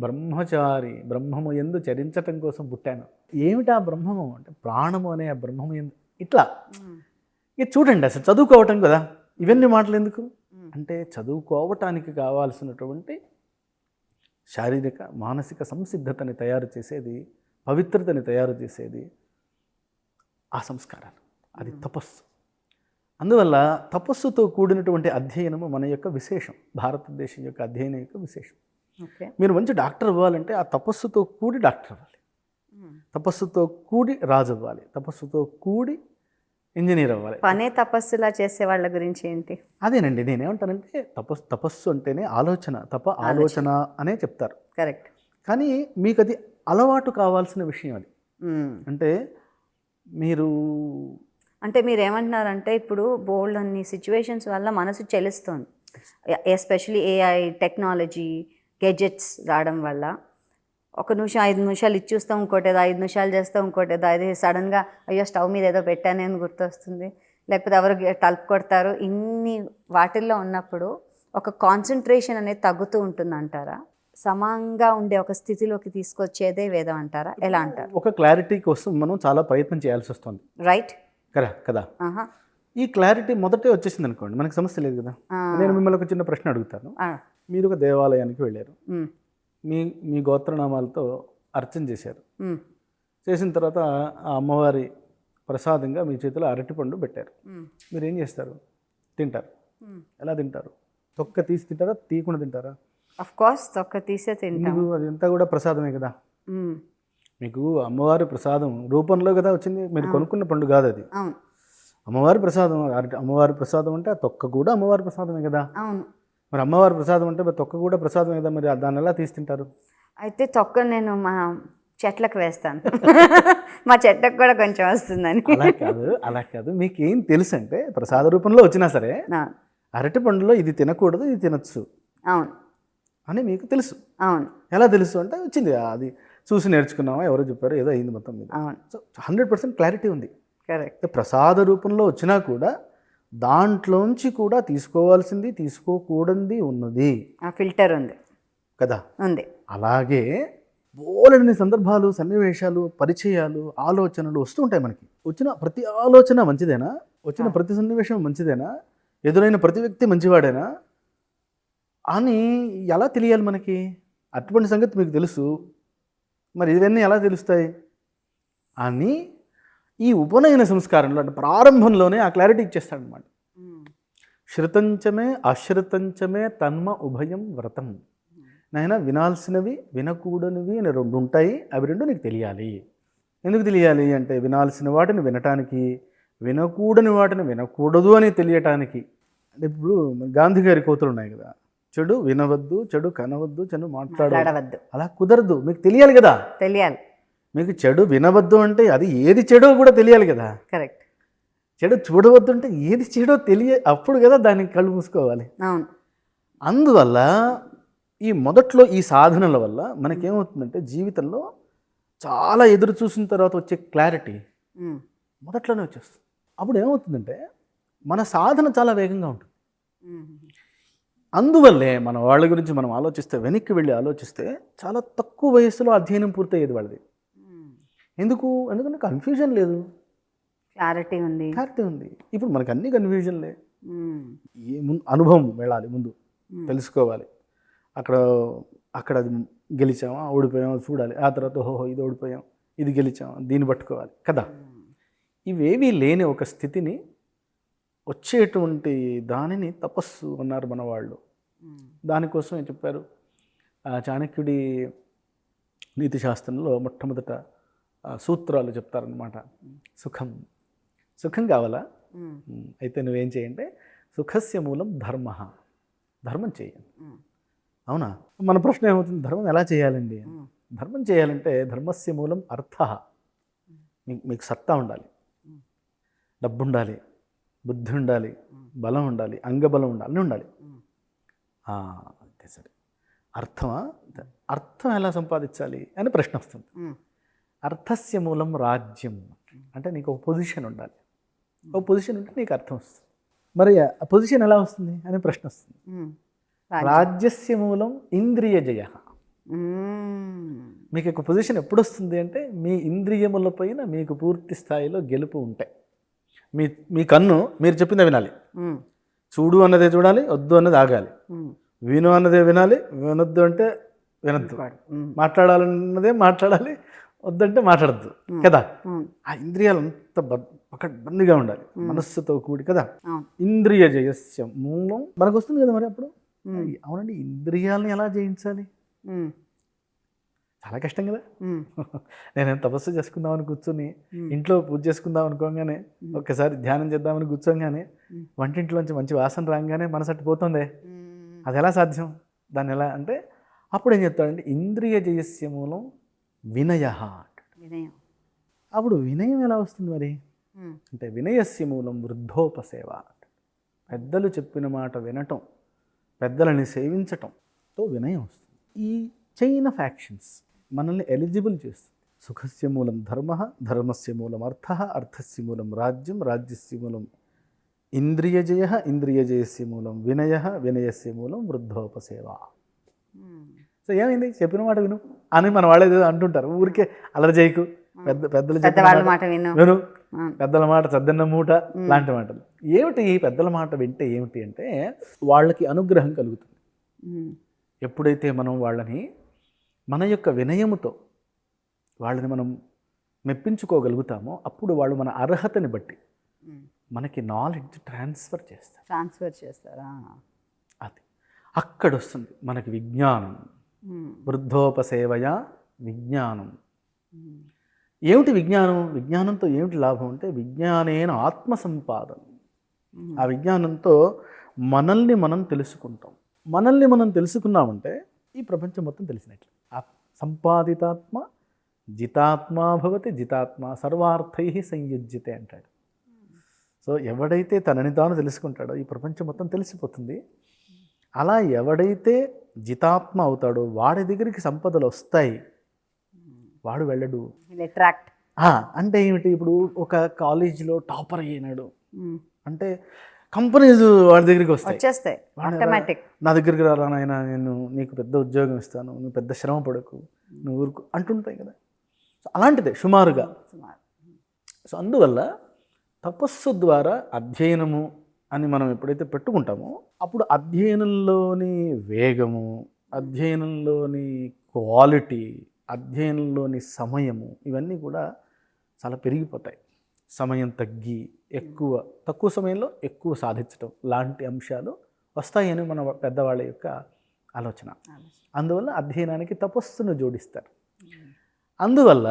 బ్రహ్మచారి, బ్రహ్మము యందు చరించటం కోసం పుట్టాను. ఏమిటా బ్రహ్మము అంటే ప్రాణము అనే ఆ బ్రహ్మము యందు. ఇట్లా ఇక చూడండి, అసలు చదువుకోవటం కదా. ఇవన్నీ మాటలు ఎందుకు అంటే చదువుకోవటానికి కావాల్సినటువంటి శారీరక మానసిక సంసిద్ధతని తయారు చేసేది, పవిత్రతని తయారు చేసేది ఆ సంస్కారాలు, అది తపస్సు. అందువల్ల తపస్సుతో కూడినటువంటి అధ్యయనము మన యొక్క విశేషం, భారతదేశం యొక్క అధ్యయనం యొక్క విశేషం. మీరు మంచి డాక్టర్ అవ్వాలంటే ఆ తపస్సుతో కూడి డాక్టర్ అవ్వాలి, తపస్సుతో కూడి రాజు అవ్వాలి, తపస్సుతో కూడి ఇంజనీర్ అవ్వాలి. పనే తపస్సులా చేసే వాళ్ళ గురించి ఏంటి? అదేనండి నేనేమంటానంటే తపస్సు అంటేనే ఆలోచన, ఆలోచన అనే చెప్తారు. కరెక్ట్. కానీ మీకు అది అలవాటు కావాల్సిన విషయం అది. అంటే మీరు ఏమంటున్నారంటే ఇప్పుడు బోల్డ్ అన్ని సిచ్యువేషన్స్ వల్ల మనసు చెలుస్తుంది. ఎస్పెషలీ ఏఐ టెక్నాలజీ గెడ్జెట్స్ రావడం వల్ల ఒక నిమిషం 5 నిమిషాలు ఇది చూస్తాం, ఇంకోటి ఏదో 5 నిమిషాలు చేస్తాం, ఇంకోటి ఏదో అది సడన్గా అయ్యో స్టవ్ మీద ఏదో పెట్టానే అని గుర్తొస్తుంది, లేకపోతే ఎవరు తలుపు కొడతారు. ఇన్ని వాటిల్లో ఉన్నప్పుడు ఒక కాన్సన్ట్రేషన్ అనేది తగ్గుతూ ఉంటుంది అంటారా? సమంగా ఉండే ఒక స్థితిలోకి తీసుకొచ్చేదే వేదం అంటారా? ఎలా అంటారు? ఒక క్లారిటీ కోసం మనం చాలా ప్రయత్నం చేయాల్సి వస్తుంది రైట్. కదా. ఈ క్లారిటీ మొదటే వచ్చేసింది అనుకోండి, మనకి సమస్య లేదు కదా. నేను మిమ్మల్ని ఒక చిన్న ప్రశ్న అడుగుతాను. మీరు ఒక దేవాలయానికి వెళ్ళారు, మీ గోత్రనామాలతో అర్చన చేశారు. చేసిన తర్వాత ఆ అమ్మవారి ప్రసాదంగా మీ చేతిలో అరటిపండు పెట్టారు. మీరు ఏం చేస్తారు? తింటారు. ఎలా తింటారు? తొక్క తీసి తింటారా, తీయకుండా తింటారా? ఆఫ్ కోర్స్ తొక్క తీసే తింటాం. అదంతా కూడా ప్రసాదమే కదా. మీకు అమ్మవారి ప్రసాదం రూపంలో కదా వచ్చింది, మీరు కొనుక్కున్న పండు కాదు అది. అమ్మవారి ప్రసాదం, అమ్మవారి ప్రసాదం అంటే ఆ తొక్క కూడా అమ్మవారి ప్రసాదమే కదా. అవును. మరి అమ్మవారి ప్రసాదం అంటే తొక్క కూడా ప్రసాదమే కదా, మరి దాన్ని ఎలా తీసి తింటారు? అయితే తొక్క నేను మా చెట్లకు వేస్తాను. మా చెట్లకు కూడా కొంచెం వస్తుందని. అలా కాదు, మీకు ఏం తెలుసు అంటే ప్రసాద రూపంలో వచ్చినా సరే అరటి పండులో ఇది తినకూడదు, ఇది తినచ్చు అవును అని మీకు తెలుసు. అవును. ఎలా తెలుసు అంటే వచ్చింది, అది చూసి నేర్చుకున్నామా, ఎవరో చెప్పారు, ఏదో అయింది మొత్తం మీద. సో 100% క్లారిటీ ఉంది. కరెక్ట్. ప్రసాద రూపంలో వచ్చినా కూడా దాంట్లోంచి కూడా తీసుకోవాల్సింది, తీసుకోకూడదు ఉన్నది. ఆ ఫిల్టర్ ఉంది కదా. ఉంది. అలాగే బోలెడన్ని సందర్భాలు, సన్నివేశాలు, పరిచయాలు, ఆలోచనలు వస్తూ ఉంటాయి మనకి. వచ్చిన ప్రతి ఆలోచన మంచిదేనా? వచ్చిన ప్రతి సన్నివేశం మంచిదేనా? ఎదురైన ప్రతి వ్యక్తి మంచివాడేనా అని ఎలా తెలియాలి మనకి? అటువంటి సంగతి మీకు తెలుసు, మరి ఇవన్నీ ఎలా తెలుస్తాయి అని ఈ ఉపనయన సంస్కారంలో అంటే ప్రారంభంలోనే ఆ క్లారిటీ ఇచ్చేస్తాడనమాట. శ్రుతంచమే అశ్రుతంచమే తన్మ ఉభయం వ్రతం. నాయన వినాల్సినవి వినకూడనివి అని 2 ఉంటాయి, అవి 2 నీకు తెలియాలి. ఎందుకు తెలియాలి అంటే వినాల్సిన వాటిని వినటానికి, వినకూడని వాటిని వినకూడదు అని తెలియటానికి. అంటే ఇప్పుడు గాంధీ గారి కోతులు ఉన్నాయి కదా, చెడు వినవద్దు, చెడు కనవద్దు, చెడు మాట్లాడవద్దు. అలా కుదరదు, మీకు తెలియాలి కదా. తెలియాలి. మీకు చెడు వినవద్దు అంటే అది ఏది చెడో కూడా తెలియాలి కదా. కరెక్ట్. చెడు చూడవద్దు అంటే ఏది చెడో అప్పుడు కదా దానికి కళ్ళు మూసుకోవాలి. అవును. అందువల్ల ఈ మొదట్లో ఈ సాధనల వల్ల మనకేమవుతుందంటే జీవితంలో చాలా ఎదురు చూసిన తర్వాత వచ్చే క్లారిటీ మొదట్లోనే వచ్చేస్తుంది. అప్పుడు ఏమవుతుందంటే మన సాధన చాలా వేగంగా ఉంటుంది. అందువల్లే మన వాళ్ళ గురించి మనం ఆలోచిస్తే, వెనక్కి వెళ్ళి ఆలోచిస్తే చాలా తక్కువ వయసులో అధ్యయనం పూర్తయ్యేది వాళ్ళది. ఎందుకంటే కన్ఫ్యూజన్ లేదు, క్లారిటీ ఉంది. ఇప్పుడు మనకు అన్ని కన్ఫ్యూజన్లే. అనుభవం వెళ్ళాలి, ముందు తెలుసుకోవాలి. అక్కడ అది గెలిచామా ఓడిపోయామా చూడాలి, ఆ తర్వాత ఓహో ఇది ఓడిపోయాం, ఇది గెలిచామా, దీన్ని పట్టుకోవాలి కదా. ఇవేమీ లేని ఒక స్థితిని వచ్చేటువంటి దానిని తపస్సు అన్నారు మన వాళ్ళు. దానికోసం ఏం చెప్పారు, చాణక్యుడి నీతిశాస్త్రంలో మొట్టమొదట సూత్రాలు చెప్తారనమాట. సుఖం కావాలా, అయితే నువ్వేం చేయంటే సుఖస్య మూలం ధర్మం చేయండి. అవునా? మన ప్రశ్న ఏమవుతుంది, ధర్మం ఎలా చేయాలండి? ధర్మం చేయాలంటే ధర్మస్య మూలం అర్థ. మీకు సత్తా ఉండాలి, డబ్బు ఉండాలి, బుద్ధి ఉండాలి, బలం ఉండాలి, అంగబలం ఉండాలి, అన్నీ ఉండాలి. అంతే సరే. అర్థం ఎలా సంపాదించాలి అని ప్రశ్న వస్తుంది. అర్థస్య మూలం రాజ్యం. అంటే నీకు ఒక పొజిషన్ ఉండాలి, ఒక పొజిషన్ ఉంటే నీకు అర్థం వస్తుంది. మరి ఆ పొజిషన్ ఎలా వస్తుంది అని ప్రశ్న వస్తుంది. రాజ్యస్య మూలం ఇంద్రియ జయ. మీకు ఒక పొజిషన్ ఎప్పుడు వస్తుంది అంటే మీ ఇంద్రియముల పైన మీకు పూర్తి స్థాయిలో గెలుపు ఉంటాయి. మీ కన్ను మీరు చెప్పిందే వినాలి, చూడు అన్నదే చూడాలి, వద్దు అన్నది ఆగాలి, విను అన్నదే వినాలి, వినొద్దు అంటే వినొద్దు, మాట్లాడాలన్నదే మాట్లాడాలి, వద్దంటే మాట్లాడద్దు కదా. ఆ ఇంద్రియాలు అంత పకడ్బందీగా ఉండాలి, మనస్సుతో కూడి కదా. ఇంద్రియ జయస్య మూలం మనకు వస్తుంది కదా. మరి అప్పుడు అవునండి, ఇంద్రియాలని ఎలా జయించాలి? చాలా కష్టం కదా. నేను తపస్సు చేసుకుందామని కూర్చొని ఇంట్లో పూజ చేసుకుందాం అనుకోగానే, ఒక్కసారి ధ్యానం చేద్దామని కూర్చోగానే వంటింట్లోంచి మంచి వాసన రాగానే మనసట్టు పోతుందే, అది ఎలా సాధ్యం? దాన్ని ఎలా అంటే అప్పుడు ఏం చెప్తాడంటే ఇంద్రియ జయస్య మూలం వినయ. అప్పుడు వినయం ఎలా వస్తుంది మరి అంటే వినయస్య మూలం వృద్ధోపసేవ. పెద్దలు చెప్పిన మాట వినటం, పెద్దలని సేవించటంతో వినయం వస్తుంది. ఈ చైన్ ఆఫ్ యాక్షన్స్ మనల్ని ఎలిజిబుల్ చేస్తుంది. సుఖస్య మూలం ధర్మ, ధర్మస్య మూలం అర్థ, అర్థస్య మూలం రాజ్యం, రాజ్యస్య మూలం ఇంద్రియజయ, ఇంద్రియజయస్య మూలం వినయ, వినయస్య మూలం వృద్ధోపసేవ. సో ఏమైంది, చెప్పిన మాట విను అని మన వాళ్ళు ఏదో అంటుంటారు. ఊరికే అలర చేయకు, పెద్దలు పెద్దవాళ్ళ మాట విను, పెద్దల మాట చద్దన్న మూట లాంటి మాటలు. ఏమిటి ఈ పెద్దల మాట వింటే ఏమిటి అంటే వాళ్ళకి అనుగ్రహం కలుగుతుంది. ఎప్పుడైతే మనం వాళ్ళని మన యొక్క వినయముతో వాళ్ళని మనం మెప్పించుకోగలుగుతామో అప్పుడు వాళ్ళు మన అర్హతని బట్టి మనకి నాలెడ్జ్ ట్రాన్స్ఫర్ చేస్తారా. అది అక్కడ వస్తుంది మనకి విజ్ఞానం. వృద్ధోపసేవయ విజ్ఞానం. ఏమిటి విజ్ఞానం? విజ్ఞానంతో ఏమిటి లాభం అంటే విజ్ఞానేన ఆత్మ సంపాదన. ఆ విజ్ఞానంతో మనల్ని మనం తెలుసుకుంటాం. మనల్ని మనం తెలుసుకున్నామంటే ఈ ప్రపంచం మొత్తం తెలిసినట్లు. సంపాదితాత్మ జితాత్మా భవతి, జితాత్మ సర్వార్థై సంయుజ్యతే అంటాడు. సో ఎవడైతే తనని తాను తెలుసుకుంటాడో ఈ ప్రపంచం మొత్తం తెలిసిపోతుంది. అలా ఎవడైతే జితాత్మ అవుతాడో వాడి దగ్గరికి సంపదలు వస్తాయి, వాడు వెళ్ళడు. అంటే ఏమిటి, ఇప్పుడు ఒక కాలేజీలో టాపర్ అయ్యినాడు అంటే కంపెనీస్ వాడి దగ్గరికి వస్తాయి. నా దగ్గరికి రారా నాయన, నేను నీకు పెద్ద ఉద్యోగం ఇస్తాను, నువ్వు పెద్ద శ్రమ పడకు, నువ్వు ఊరుకు అంటుంటాయి కదా. సో అలాంటిదే సుమారుగా. సో అందువల్ల తపస్సు ద్వారా అధ్యయనము అని మనం ఎప్పుడైతే పెట్టుకుంటామో అప్పుడు అధ్యయనంలోని వేగము, అధ్యయనంలోని క్వాలిటీ, అధ్యయనంలోని సమయము ఇవన్నీ కూడా చాలా పెరిగిపోతాయి. సమయం తగ్గి తక్కువ సమయంలో ఎక్కువ సాధించడం లాంటి అంశాలు వస్తాయని మన పెద్దవాళ్ళ యొక్క ఆలోచన. అందువల్ల అధ్యయనానికి తపస్సును జోడిస్తారు. అందువల్ల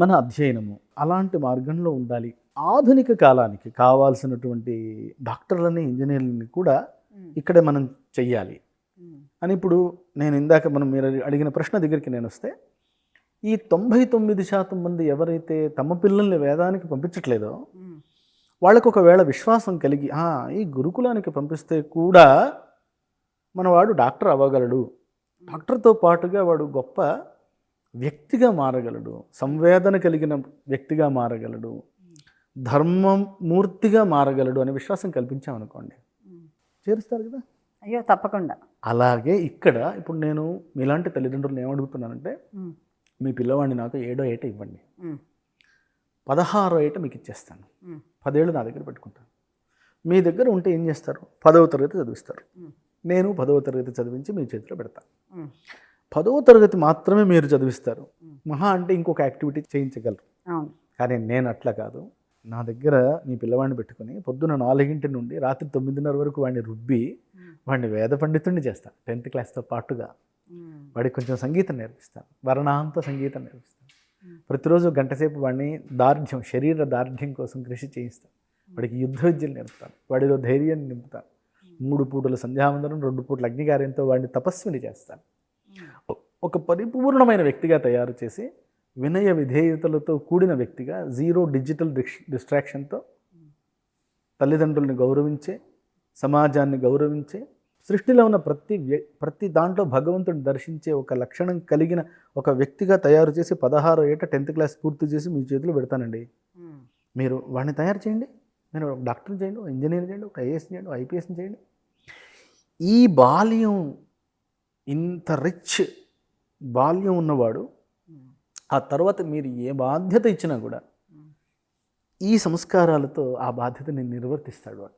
మన అధ్యయనము అలాంటి మార్గంలో ఉండాలి. ఆధునిక కాలానికి కావాల్సినటువంటి డాక్టర్లని, ఇంజనీర్లని కూడా ఇక్కడే మనం చెయ్యాలి అని. ఇప్పుడు నేను ఇందాక మీరు అడిగిన ప్రశ్న దగ్గరికి నేను వస్తే, ఈ 99% మంది ఎవరైతే తమ పిల్లల్ని వేదానికి పంపించట్లేదో వాళ్ళకు ఒకవేళ విశ్వాసం కలిగి ఈ గురుకులానికి పంపిస్తే కూడా మనవాడు డాక్టర్ అవ్వగలడు, డాక్టర్తో పాటుగా వాడు గొప్ప వ్యక్తిగా మారగలడు, సంవేదన కలిగిన వ్యక్తిగా మారగలడు, ధర్మమూర్తిగా మారగలడు అనే విశ్వాసం కల్పించామనుకోండి, చేరుస్తారు కదా. అయ్యో తప్పకుండా. అలాగే ఇక్కడ ఇప్పుడు నేను మీలాంటి తల్లిదండ్రులను ఏమడుగుతున్నానంటే, మీ పిల్లవాడిని నాకు 7వ ఏట ఇవ్వండి, 16వ ఏట మీకు ఇచ్చేస్తాను, 10 ఏళ్ళు నా దగ్గర పెట్టుకుంటాను. మీ దగ్గర ఉంటే ఏం చేస్తారు? 10వ తరగతి చదివిస్తారు. నేను 10వ తరగతి చదివించి మీ చేతిలో పెడతాను. 10వ తరగతి మాత్రమే మీరు చదివిస్తారు, మహా అంటే ఇంకొక యాక్టివిటీ చేయించగలరు. కానీ నేను అట్లా కాదు. నా దగ్గర మీ పిల్లవాడిని పెట్టుకుని పొద్దున్న 4 నుండి రాత్రి 9:30 వరకు వాడిని రుబ్బి వాడిని వేద పండితుడిని చేస్తాను. 10th క్లాస్తో పాటుగా వాడికి కొంచెం సంగీతం నేర్పిస్తాను, వర్ణాంత సంగీతం నేర్పిస్తాను. ప్రతిరోజు గంటసేపు వాడిని శరీర దార్ఢ్యం కోసం కృషి చేయిస్తాను. వాడికి యుద్ధ విద్యలు నేర్పుతాను, వాడిలో ధైర్యాన్ని నింపుతాను. 3 పూటల సంధ్యావందనం, 2 పూటల అగ్నికార్యంతో వాడిని తపస్విని చేస్తాను. ఒక పరిపూర్ణమైన వ్యక్తిగా తయారు చేసి వినయ విధేయతలతో కూడిన వ్యక్తిగా, 0 డిజిటల్ డిస్ట్రాక్షన్తో తల్లిదండ్రుల్ని గౌరవించే, సమాజాన్ని గౌరవించే, సృష్టిలో ఉన్న ప్రతి దాంట్లో భగవంతుడిని దర్శించే ఒక లక్షణం కలిగిన ఒక వ్యక్తిగా తయారు చేసి 16వ ఏట 10th క్లాస్ పూర్తి చేసి మీ చేతిలో పెడతానండి. మీరు వాడిని తయారు చేయండి. మీరు ఒక డాక్టర్ని చేయండి, ఒక ఇంజనీర్ చేయండి, ఒక ఐఏఎస్ చేయండి, ఒక ఐపీఎస్ని చేయండి. ఈ బాల్యం, ఇంత రిచ్ బాల్యం ఉన్నవాడు ఆ తర్వాత మీరు ఏ బాధ్యత ఇచ్చినా కూడా ఈ సంస్కారాలతో ఆ బాధ్యతని నిర్వర్తిస్తాడు వాడు.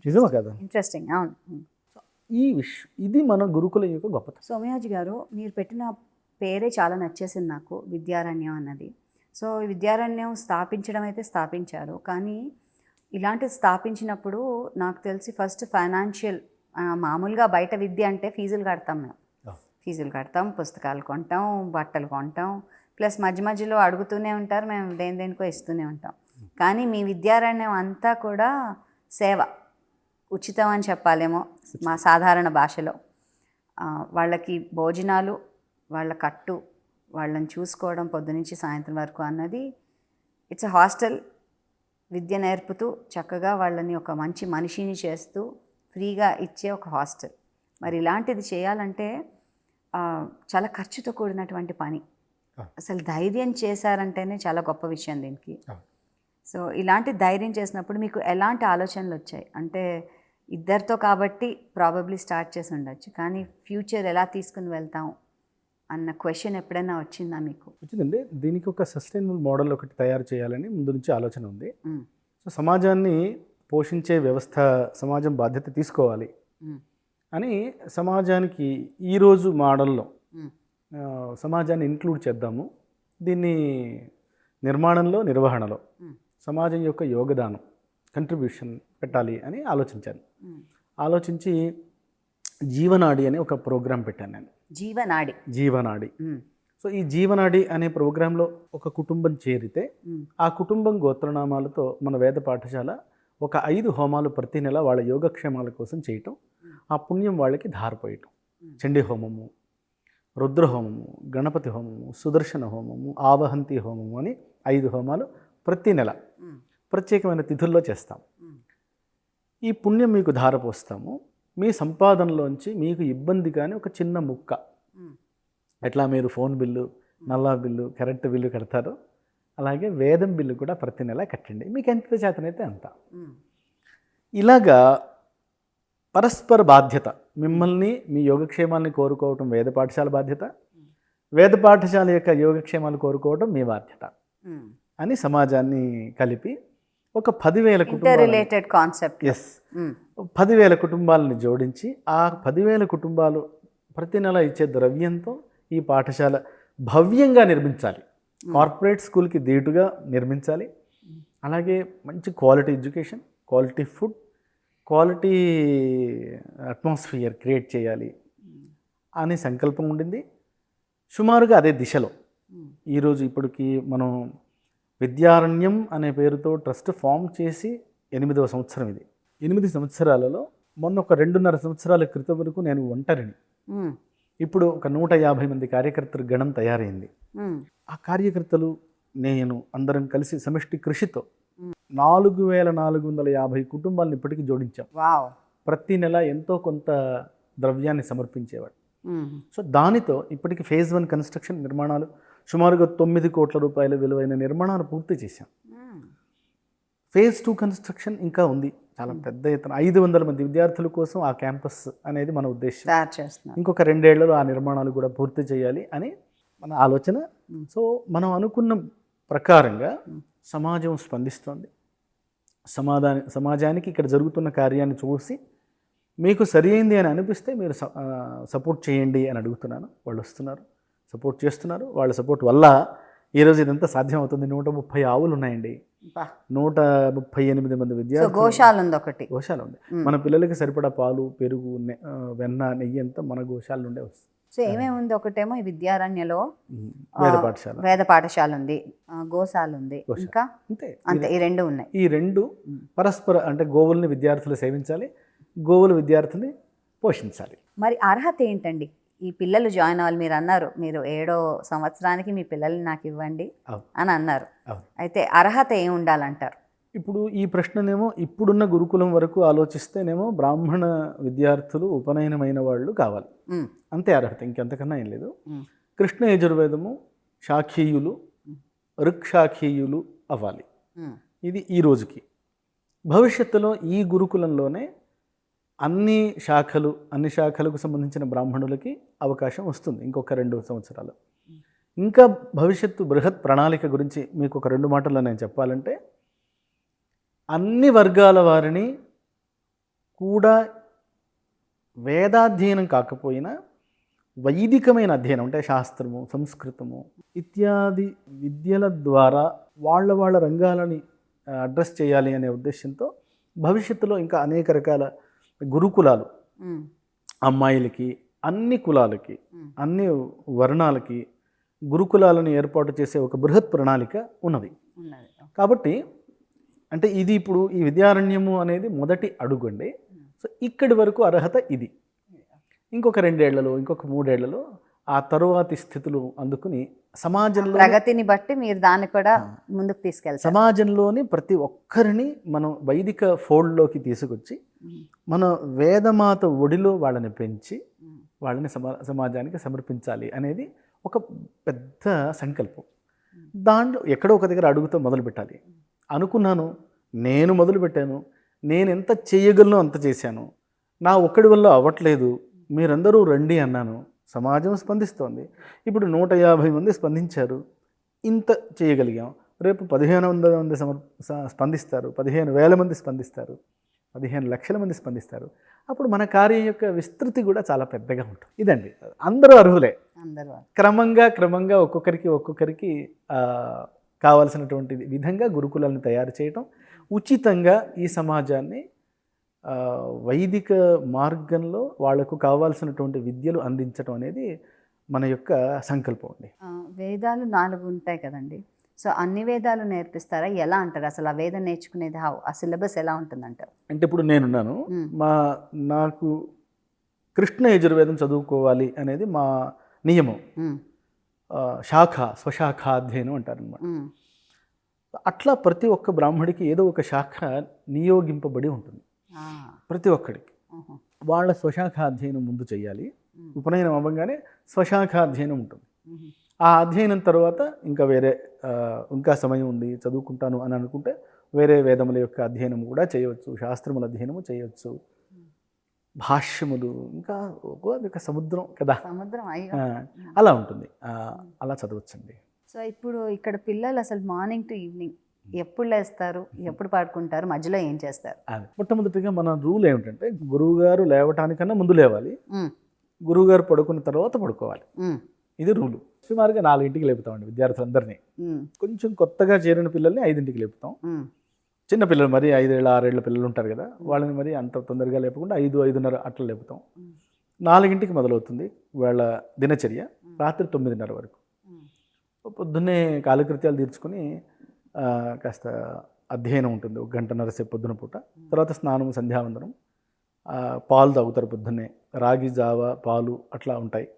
నిజమా కదా? ఇంట్రెస్టింగ్. అవును. ఇది మన గురుకుల యొక్క గొప్పతనం. సోమయాజి గారు, మీరు పెట్టిన పేరే చాలా నచ్చేసింది నాకు, విద్యారణ్యం అన్నది. సో ఈ విద్యారణ్యం స్థాపించడం అయితే స్థాపించారు, కానీ ఇలాంటివి స్థాపించినప్పుడు నాకు తెలిసి ఫస్ట్ ఫైనాన్షియల్, మామూలుగా బయట విద్య అంటే ఫీజులు కడతాం, మేము ఫీజులు కడతాం, పుస్తకాలు కొంటాం, బట్టలు కొంటాం, ప్లస్ మధ్య మధ్యలో అడుగుతూనే ఉంటారు, మేము దేనికో ఇస్తూనే ఉంటాం. కానీ మీ విద్యారణ్యం అంతా కూడా సేవ, ఉచితం అని చెప్పాలేమో మా సాధారణ భాషలో. వాళ్ళకి భోజనాలు, వాళ్ళ కట్టు, వాళ్ళని చూసుకోవడం పొద్దునుంచి సాయంత్రం వరకు అన్నది, ఇట్స్ ఎ హాస్టల్. విద్య నేర్పుతూ చక్కగా వాళ్ళని ఒక మంచి మనిషిని చేస్తూ ఫ్రీగా ఇచ్చే ఒక హాస్టల్. మరి ఇలాంటిది చేయాలంటే చాలా ఖర్చుతో కూడినటువంటి పని. అసలు ధైర్యం చేశారంటేనే చాలా గొప్ప విషయం దీనికి. అవును. సో ఇలాంటి ధైర్యం చేసినప్పుడు మీకు ఎలాంటి ఆలోచనలు వచ్చాయి? అంటే ఇద్దరితో కాబట్టి ప్రాబబ్లీ స్టార్ట్ చేసి ఉండొచ్చు, కానీ ఫ్యూచర్ ఎలా తీసుకుని వెళ్తాం అన్న క్వశ్చన్ ఎప్పుడైనా వచ్చిందా మీకు? వచ్చిందండి. దీనికి ఒక సస్టైనబుల్ మోడల్ ఒకటి తయారు చేయాలని ముందు నుంచి ఆలోచన ఉంది. సో సమాజాన్ని పోషించే వ్యవస్థ, సమాజం బాధ్యత తీసుకోవాలి అని సమాజానికి ఈరోజు మోడల్లో సమాజాన్ని ఇంక్లూడ్ చేద్దాము, దీన్ని నిర్మాణంలో, నిర్వహణలో సమాజం యొక్క యోగదానం, కంట్రిబ్యూషన్ పెట్టాలి అని ఆలోచించాను. ఆలోచించి జీవనాడి అనే ఒక ప్రోగ్రాం పెట్టాను నేను. జీవనాడి. సో ఈ జీవనాడి అనే ప్రోగ్రాంలో ఒక కుటుంబం చేరితే ఆ కుటుంబం గోత్రనామాలతో మన వేద పాఠశాల ఒక 5 హోమాలు ప్రతి నెల వాళ్ళ యోగక్షేమాల కోసం చేయటం, ఆ పుణ్యం వాళ్ళకి ధారపోయటం. చండీ హోమము, రుద్రహోమము, గణపతి హోమము, సుదర్శన హోమము, ఆవహంతి హోమము అని 5 హోమాలు ప్రతి నెల ప్రత్యేకమైన తిథుల్లో చేస్తాం. ఈ పుణ్యం మీకు ధారపోస్తాము. మీ సంపాదనలోంచి మీకు ఇబ్బంది కానీ ఒక చిన్న ముక్క, ఎట్లా మీరు ఫోన్ బిల్లు, నల్లా బిల్లు, కరెంటు బిల్లు కడతారో అలాగే వేదం బిల్లు కూడా ప్రతి నెల కట్టండి, మీకు ఎంత చేతనైతే అంత. ఇలాగా పరస్పర బాధ్యత, మిమ్మల్ని మీ యోగక్షేమాలని కోరుకోవటం వేద పాఠశాల బాధ్యత, వేద పాఠశాల యొక్క యోగక్షేమాలు కోరుకోవటం మీ బాధ్యత అని సమాజాన్ని కలిపి ఒక 10,000 రిలేటెడ్ కాన్సెప్ట్. 10,000 కుటుంబాలను జోడించి ఆ 10,000 కుటుంబాలు ప్రతి నెల ఇచ్చే ద్రవ్యంతో ఈ పాఠశాల భవ్యంగా నిర్మించాలి. కార్పొరేట్ స్కూల్కి ధీటుగా నిర్మించాలి. అలాగే మంచి quality education, quality food, quality atmosphere create చేయాలి అని సంకల్పం ఉండింది. సుమారుగా అదే దిశలో ఈరోజు ఇప్పటికి మనం విద్యారణ్యం అనే పేరుతో ట్రస్ట్ ఫామ్ చేసి 8వ సంవత్సరం ఇది. 8 సంవత్సరాలలో మొన్న ఒక 2.5 సంవత్సరాల క్రితం వరకు నేను ఒంటరిని. ఇప్పుడు ఒక 150 మంది కార్యకర్తల గణం తయారైంది. ఆ కార్యకర్తలు నేను అందరం కలిసి సమిష్టి కృషితో 4,450 కుటుంబాలను ఇప్పటికీ జోడించాం. ప్రతి నెల ఎంతో కొంత ద్రవ్యాన్ని సమర్పించేవాడు. సో దానితో ఇప్పటికి ఫేజ్ 1 కన్స్ట్రక్షన్ నిర్మాణాలు సుమారుగా 9 కోట్ల రూపాయల విలువైన నిర్మాణాలు పూర్తి చేశాం. ఫేజ్ 2 కన్స్ట్రక్షన్ ఇంకా ఉంది, చాలా పెద్ద ఎత్తున 500 మంది విద్యార్థుల కోసం ఆ క్యాంపస్ అనేది మన ఉద్దేశం. ఇంకొక 2 ఏళ్లలో ఆ నిర్మాణాలు కూడా పూర్తి చేయాలి అని మన ఆలోచన. సో మనం అనుకున్న ప్రకారంగా సమాజం స్పందిస్తోంది. సమాజానికి ఇక్కడ జరుగుతున్న కార్యాన్ని చూసి మీకు సరి అయింది అని అనిపిస్తే మీరు సపోర్ట్ చేయండి అని అడుగుతున్నాను. వాళ్ళు వస్తున్నారు, సపోర్ట్ చేస్తున్నారు. వాళ్ళ సపోర్ట్ వల్ల ఈరోజు ఇదంతా సాధ్యం అవుతుంది. 130 ఆవులు ఉన్నాయండి, 138 మంది విద్యార్థులు. గోశాల ఉంది. మన పిల్లలకి సరిపడా పాలు, పెరుగు, వెన్న, నెయ్యి అంతా మన గోశాల నుండే వస్తుంది. సో ఏమేముంది? ఒకటేమో ఈ విద్యారణ్యలో వేద పాఠశాల ఉంది, గోశాల ఉంది, ఇంకా అంతే. ఈ 2 ఉన్నాయి. ఈ 2 పరస్పర, అంటే గోవుల్ని విద్యార్థులు సేవించాలి, గోవులు విద్యార్థుల్ని పోషించాలి. మరి అర్హత ఏంటండి? ఈ పిల్లలు జాయిన్ అవ్వాలి, మీరు అన్నారు మీరు 7వ సంవత్సరానికి మీ పిల్లల్ని నాకు ఇవ్వండి అని అన్నారు. అయితే అర్హత ఏం ఉండాలంటారు? ఇప్పుడు ఈ ప్రశ్ననేమో ఇప్పుడున్న గురుకులం వరకు ఆలోచిస్తేనేమో బ్రాహ్మణ విద్యార్థులు ఉపనయనమైన వాళ్ళు కావాలి, అంతే అర్హత, ఇంకెంతకన్నా ఏం లేదు. కృష్ణ యజుర్వేదము శాఖీయులు, ఋక్షాఖీయులు అవ్వాలి. ఇది ఈ రోజుకి. భవిష్యత్తులో ఈ గురుకులంలోనే అన్ని శాఖలకు సంబంధించిన బ్రాహ్మణులకి అవకాశం వస్తుంది ఇంకొక 2 సంవత్సరాలు. ఇంకా భవిష్యత్తు బృహత్ ప్రణాళిక గురించి మీకు ఒక 2 మాటల్లో నేను చెప్పాలంటే, అన్ని వర్గాల వారిని కూడా వేదాధ్యయనం కాకపోయినా వైదికమైన అధ్యయనం, అంటే శాస్త్రము, సంస్కృతము ఇత్యాది విద్యల ద్వారా వాళ్ళ రంగాలని అడ్రస్ చేయాలి అనే ఉద్దేశంతో భవిష్యత్తులో ఇంకా అనేక రకాల గురుకులాలు అమ్మాయిలకి, అన్ని కులాలకి, అన్ని వర్ణాలకి గురుకులాలను ఏర్పాటు చేసే ఒక బృహత్ ప్రణాళిక ఉన్నది. కాబట్టి అంటే ఇది ఇప్పుడు ఈ విద్యారణ్యము అనేది మొదటి అడుగు అండి. సో ఇక్కడి వరకు అర్హత ఇది. ఇంకొక 2 ఏళ్లలో, ఇంకొక 3 ఏళ్లలో ఆ తరువాతి స్థితులు అందుకుని సమాజంలో ప్రగతిని బట్టి మీరు దాన్ని కూడా ముందుకు తీసుకెళ్తారు. సమాజంలోని ప్రతి ఒక్కరిని మనం వైదిక ఫోల్డ్లోకి తీసుకొచ్చి మన వేదమాత ఒడిలో వాళ్ళని పెంచి వాళ్ళని సమాజానికి సమర్పించాలి అనేది ఒక పెద్ద సంకల్పం. దాంట్లో ఎక్కడో ఒక దగ్గర అడుగుతో మొదలు పెట్టాలి అనుకున్నాను. నేను మొదలుపెట్టాను. నేను ఎంత చేయగలను అంత చేశాను. నా ఒక్కడి వల్ల అవ్వట్లేదు, మీరందరూ రండి అన్నాను. సమాజం స్పందిస్తోంది. ఇప్పుడు 150 మంది స్పందించారు. ఇంత చేయగలిగాం. రేపు 1500 మంది స్పందిస్తారు, 15,000 మంది స్పందిస్తారు, 15 లక్షల మంది స్పందిస్తారు. అప్పుడు మన కార్యం యొక్క విస్తృతి కూడా చాలా పెద్దగా ఉంటుంది. ఇదండి, అందరూ అర్హులే. క్రమంగా ఒక్కొక్కరికి కావాల్సినటువంటి విధంగా గురుకులాలను తయారు చేయటం, ఉచితంగా ఈ సమాజాన్ని వైదిక మార్గంలో వాళ్లకు కావాల్సినటువంటి విద్యలు అందించడం అనేది మన యొక్క సంకల్పం అండి. వేదాలు 4 ఉంటాయి కదండి. సో అన్ని వేదాలు నేర్పిస్తారా? ఎలా అంటారు అసలు ఆ వేదం నేర్చుకునేది? ఆ సిలబస్ ఎలా ఉంటుందంటారు? అంటే ఇప్పుడు నేనున్నాను, నాకు కృష్ణ యజుర్వేదం చదువుకోవాలి అనేది మా నియమం. స్వశాఖ అధ్యయనం అంటారనమాట. అట్లా ప్రతి ఒక్క బ్రాహ్మడికి ఏదో ఒక శాఖ నియోగింపబడి ఉంటుంది. ప్రతి ఒక్కడికి వాళ్ళ స్వశాఖ అధ్యయనం ముందు చేయాలి. ఉపనయనం అవ్వగానే స్వశాఖ అధ్యయనం ఉంటుంది. ఆ అధ్యయనం తర్వాత ఇంకా వేరే ఇంకా సమయం ఉంది చదువుకుంటాను అని అనుకుంటే వేరే వేదముల యొక్క అధ్యయనం కూడా చేయవచ్చు, శాస్త్రముల అధ్యయనము చేయవచ్చు, భాష్యములు, ఇంకా ఒక సముద్రం కదా, అలా ఉంటుంది. అలా చదవచ్చండి. సో ఇప్పుడు ఇక్కడ పిల్లలు అసలు మార్నింగ్ టు ఈవినింగ్ ఎప్పుడు లేస్తారు, ఎప్పుడు పడుకుంటారు, మధ్యలో ఏం చేస్తారు? అది మొట్టమొదటిగా మన రూల్ ఏమిటంటే గురువుగారు లేవటానికన్నా ముందు లేవాలి, గురువుగారు పడుకున్న తర్వాత పడుకోవాలి. ఇది రూలు. సుమారుగా 4ంటికి లేపుతామండి విద్యార్థులందరినీ. కొంచెం కొత్తగా చేరిన పిల్లల్ని 5ంటికి లేపుతాం. చిన్న పిల్లలు మరి 5 ఏళ్ళ 6 ఏళ్ళ పిల్లలు ఉంటారు కదా, వాళ్ళని మరి అంత తొందరగా లేపకుండా 5, 5:30 అట్లా లేపుతాం. 4ంటికి మొదలవుతుంది వాళ్ళ దినచర్య, రాత్రి 9:30 వరకు. పొద్దున్నే కాలకృత్యాలు తీర్చుకొని కాస్త అధ్యయనం ఉంటుంది 1 గంటన్నర సేపు పొద్దున పూట. తర్వాత స్నానం, సంధ్యావందనం, పాలు తాగుతారు పొద్దున్నే, రాగి జావ పాలు అట్లా ఉంటాయి.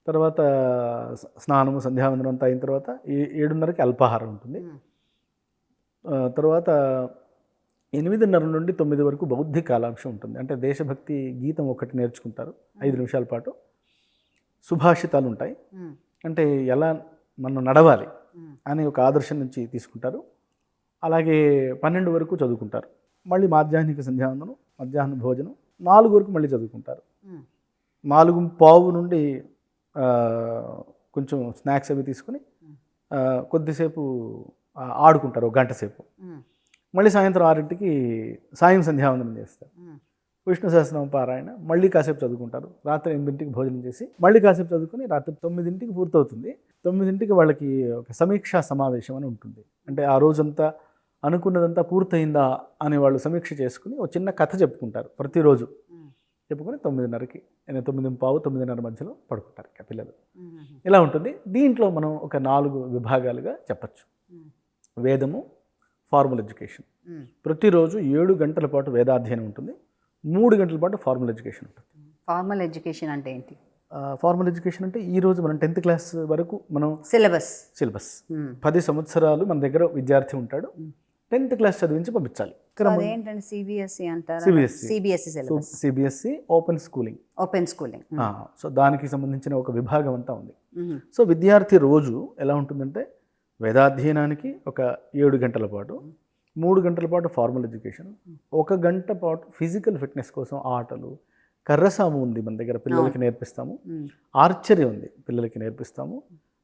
తర్వాత స్నానము, సంధ్యావందనం అంతా అయిన తర్వాత 7:30కి అల్పాహారం ఉంటుంది. తర్వాత 8:30 నుండి 9 వరకు బౌద్ధిక కాలాంశం ఉంటుంది. అంటే దేశభక్తి గీతం ఒకటి నేర్చుకుంటారు 5 నిమిషాల పాటు. సుభాషితాలు ఉంటాయి, అంటే ఎలా మనం నడవాలి అని ఒక ఆదర్శం నుంచి తీసుకుంటారు. అలాగే 12 వరకు చదువుకుంటారు. మళ్ళీ మాధ్యాహ్నిక సంధ్యావందనం, మధ్యాహ్న భోజనం, 4 వరకు మళ్ళీ చదువుకుంటారు. 4:15 నుండి కొంచెం స్నాక్స్ అవి తీసుకుని కొద్దిసేపు ఆడుకుంటారు 1 గంట సేపు. మళ్ళీ సాయంత్రం 6ంటికి సాయం సంధ్యావందనం చేస్తారు. విష్ణు సహస్రనామ పారాయణ, మళ్ళీ కాసేపు చదువుకుంటారు. రాత్రి 8ంటికి భోజనం చేసి మళ్ళీ కాసేపు చదువుకుని రాత్రి 9ంటికి పూర్తవుతుంది. 9ంటికి వాళ్ళకి ఒక సమీక్షా సమావేశం అని ఉంటుంది. అంటే ఆ రోజంతా అనుకున్నదంతా పూర్తయిందా అని వాళ్ళు సమీక్ష చేసుకుని ఒక చిన్న కథ చెప్పుకుంటారు ప్రతిరోజు. చెప్పుకొని 9:30కి 9:15, 9:30 మధ్యలో పడుకుంటారు ఇక పిల్లలు. ఇలా ఉంటుంది. దీంట్లో మనం ఒక 4 విభాగాలుగా చెప్పచ్చు. వేదము, ఫార్మల్ ఎడ్యుకేషన్. ప్రతిరోజు 7 గంటల పాటు వేదాధ్యయనం ఉంటుంది, 3 గంటల పాటు ఫార్మల్ ఎడ్యుకేషన్ ఉంటుంది. ఫార్మల్ ఎడ్యుకేషన్ అంటే ఏంటి? ఫార్మల్ ఎడ్యుకేషన్ అంటే ఈరోజు మనం 10th క్లాస్ వరకు మనం సిలబస్ 10 సంవత్సరాలు మన దగ్గర విద్యార్థి ఉంటాడు, 10th క్లాస్ చదివించి పంపించాలి. CBSE open schooling. సో దానికి సంబంధించిన ఒక విభాగం అంతా ఉంది. సో విద్యార్థి రోజు ఎలా ఉంటుందంటే వేదాధ్యయనానికి ఒక 7 గంటల పాటు, 3 గంటల పాటు ఫార్మల్ ఎడ్యుకేషన్, 1 గంట పాటు ఫిజికల్ ఫిట్నెస్ కోసం ఆటలు, కర్రసాము ఉంది మన దగ్గర పిల్లలకి నేర్పిస్తాము, ఆర్చరీ ఉంది పిల్లలకి నేర్పిస్తాము,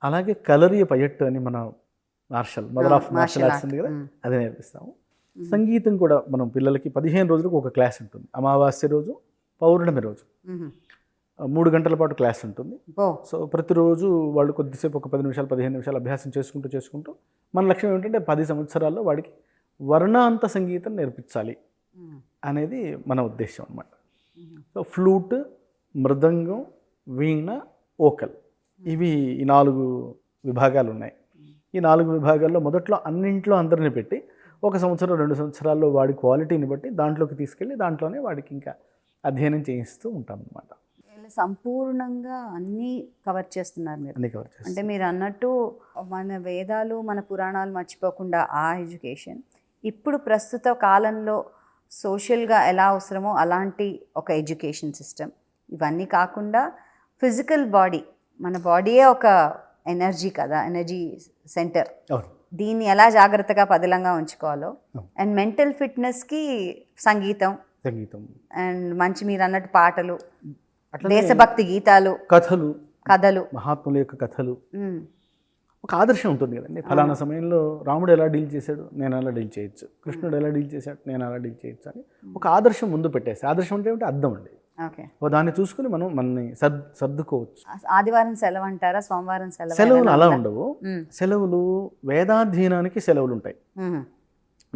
అలాగే కలరియ పయట్టు అని మన మదర్ ఆఫ్ మార్షల్ ఆర్ట్స్ ఉంది కదా, అది నేర్పిస్తాము. సంగీతం కూడా మనం పిల్లలకి 15 రోజులకు ఒక క్లాస్ ఉంటుంది. అమావాస్య రోజు, పౌర్ణమి రోజు 3 గంటల పాటు క్లాస్ ఉంటుంది. సో ప్రతిరోజు వాళ్ళు కొద్దిసేపు ఒక 10 నిమిషాలు 15 నిమిషాలు అభ్యాసం చేసుకుంటూ మన లక్ష్యం ఏంటంటే 10 సంవత్సరాల్లో వాడికి వర్ణాంత సంగీతం నేర్పించాలి అనేది మన ఉద్దేశం అన్నమాట. సో ఫ్లూట్, మృదంగం, వీణ, ఓకల్, ఇవి ఈ 4 విభాగాలు ఉన్నాయి. ఈ 4 విభాగాల్లో మొదట్లో అన్నింట్లో అందరిని పెట్టి 1 సంవత్సరం 2 సంవత్సరాల్లో వాడి క్వాలిటీని బట్టి దాంట్లోకి తీసుకెళ్ళి దాంట్లోనే వాడికి ఇంకా అధ్యయనం చేయిస్తూ ఉంటాం అన్నమాట. సంపూర్ణంగా అన్నీ కవర్ చేస్తున్నారు మీరు. అంటే మీరు అన్నట్టు మన వేదాలు, మన పురాణాలు మర్చిపోకుండా ఆ ఎడ్యుకేషన్ ఇప్పుడు ప్రస్తుత కాలంలో సోషల్గా ఎలా అవసరమో అలాంటి ఒక ఎడ్యుకేషన్ సిస్టమ్, ఇవన్నీ కాకుండా ఫిజికల్ బాడీ మన బాడీయే ఒక ఎనర్జీ కదా, ఎనర్జీ సెంటర్. అవును. దీన్ని ఎలా జాగ్రత్తగా పదిలంగా ఉంచుకోవాలో, అండ్ మెంటల్ ఫిట్నెస్కి సంగీతం అండ్ మంచి మీరు అన్నట్టు పాటలు, దేశభక్తి గీతాలు, కథలు, మహాత్ముల యొక్క కథలు, ఒక ఆదర్శం ఉంటుంది కదండి. ఫలానా సమయంలో రాముడు ఎలా డీల్ చేశాడు, నేను అలా డీల్ చేయొచ్చు, కృష్ణుడు ఎలా డీల్ చేశాడు, నేను అలా డీల్ చేయొచ్చు అని ఒక ఆదర్శం ముందు పెట్టేసి, ఆదర్శం అంటే ఏమిటి, అర్థం అండి. దాన్ని చూసుకుని మనం మనని సర్దుకోవచ్చు. ఆదివారం సెలవు అంటారా, సోమవారం సెలవులు అలా ఉండవు. సెలవులు వేదాధ్యయనానికి సెలవులు ఉంటాయి.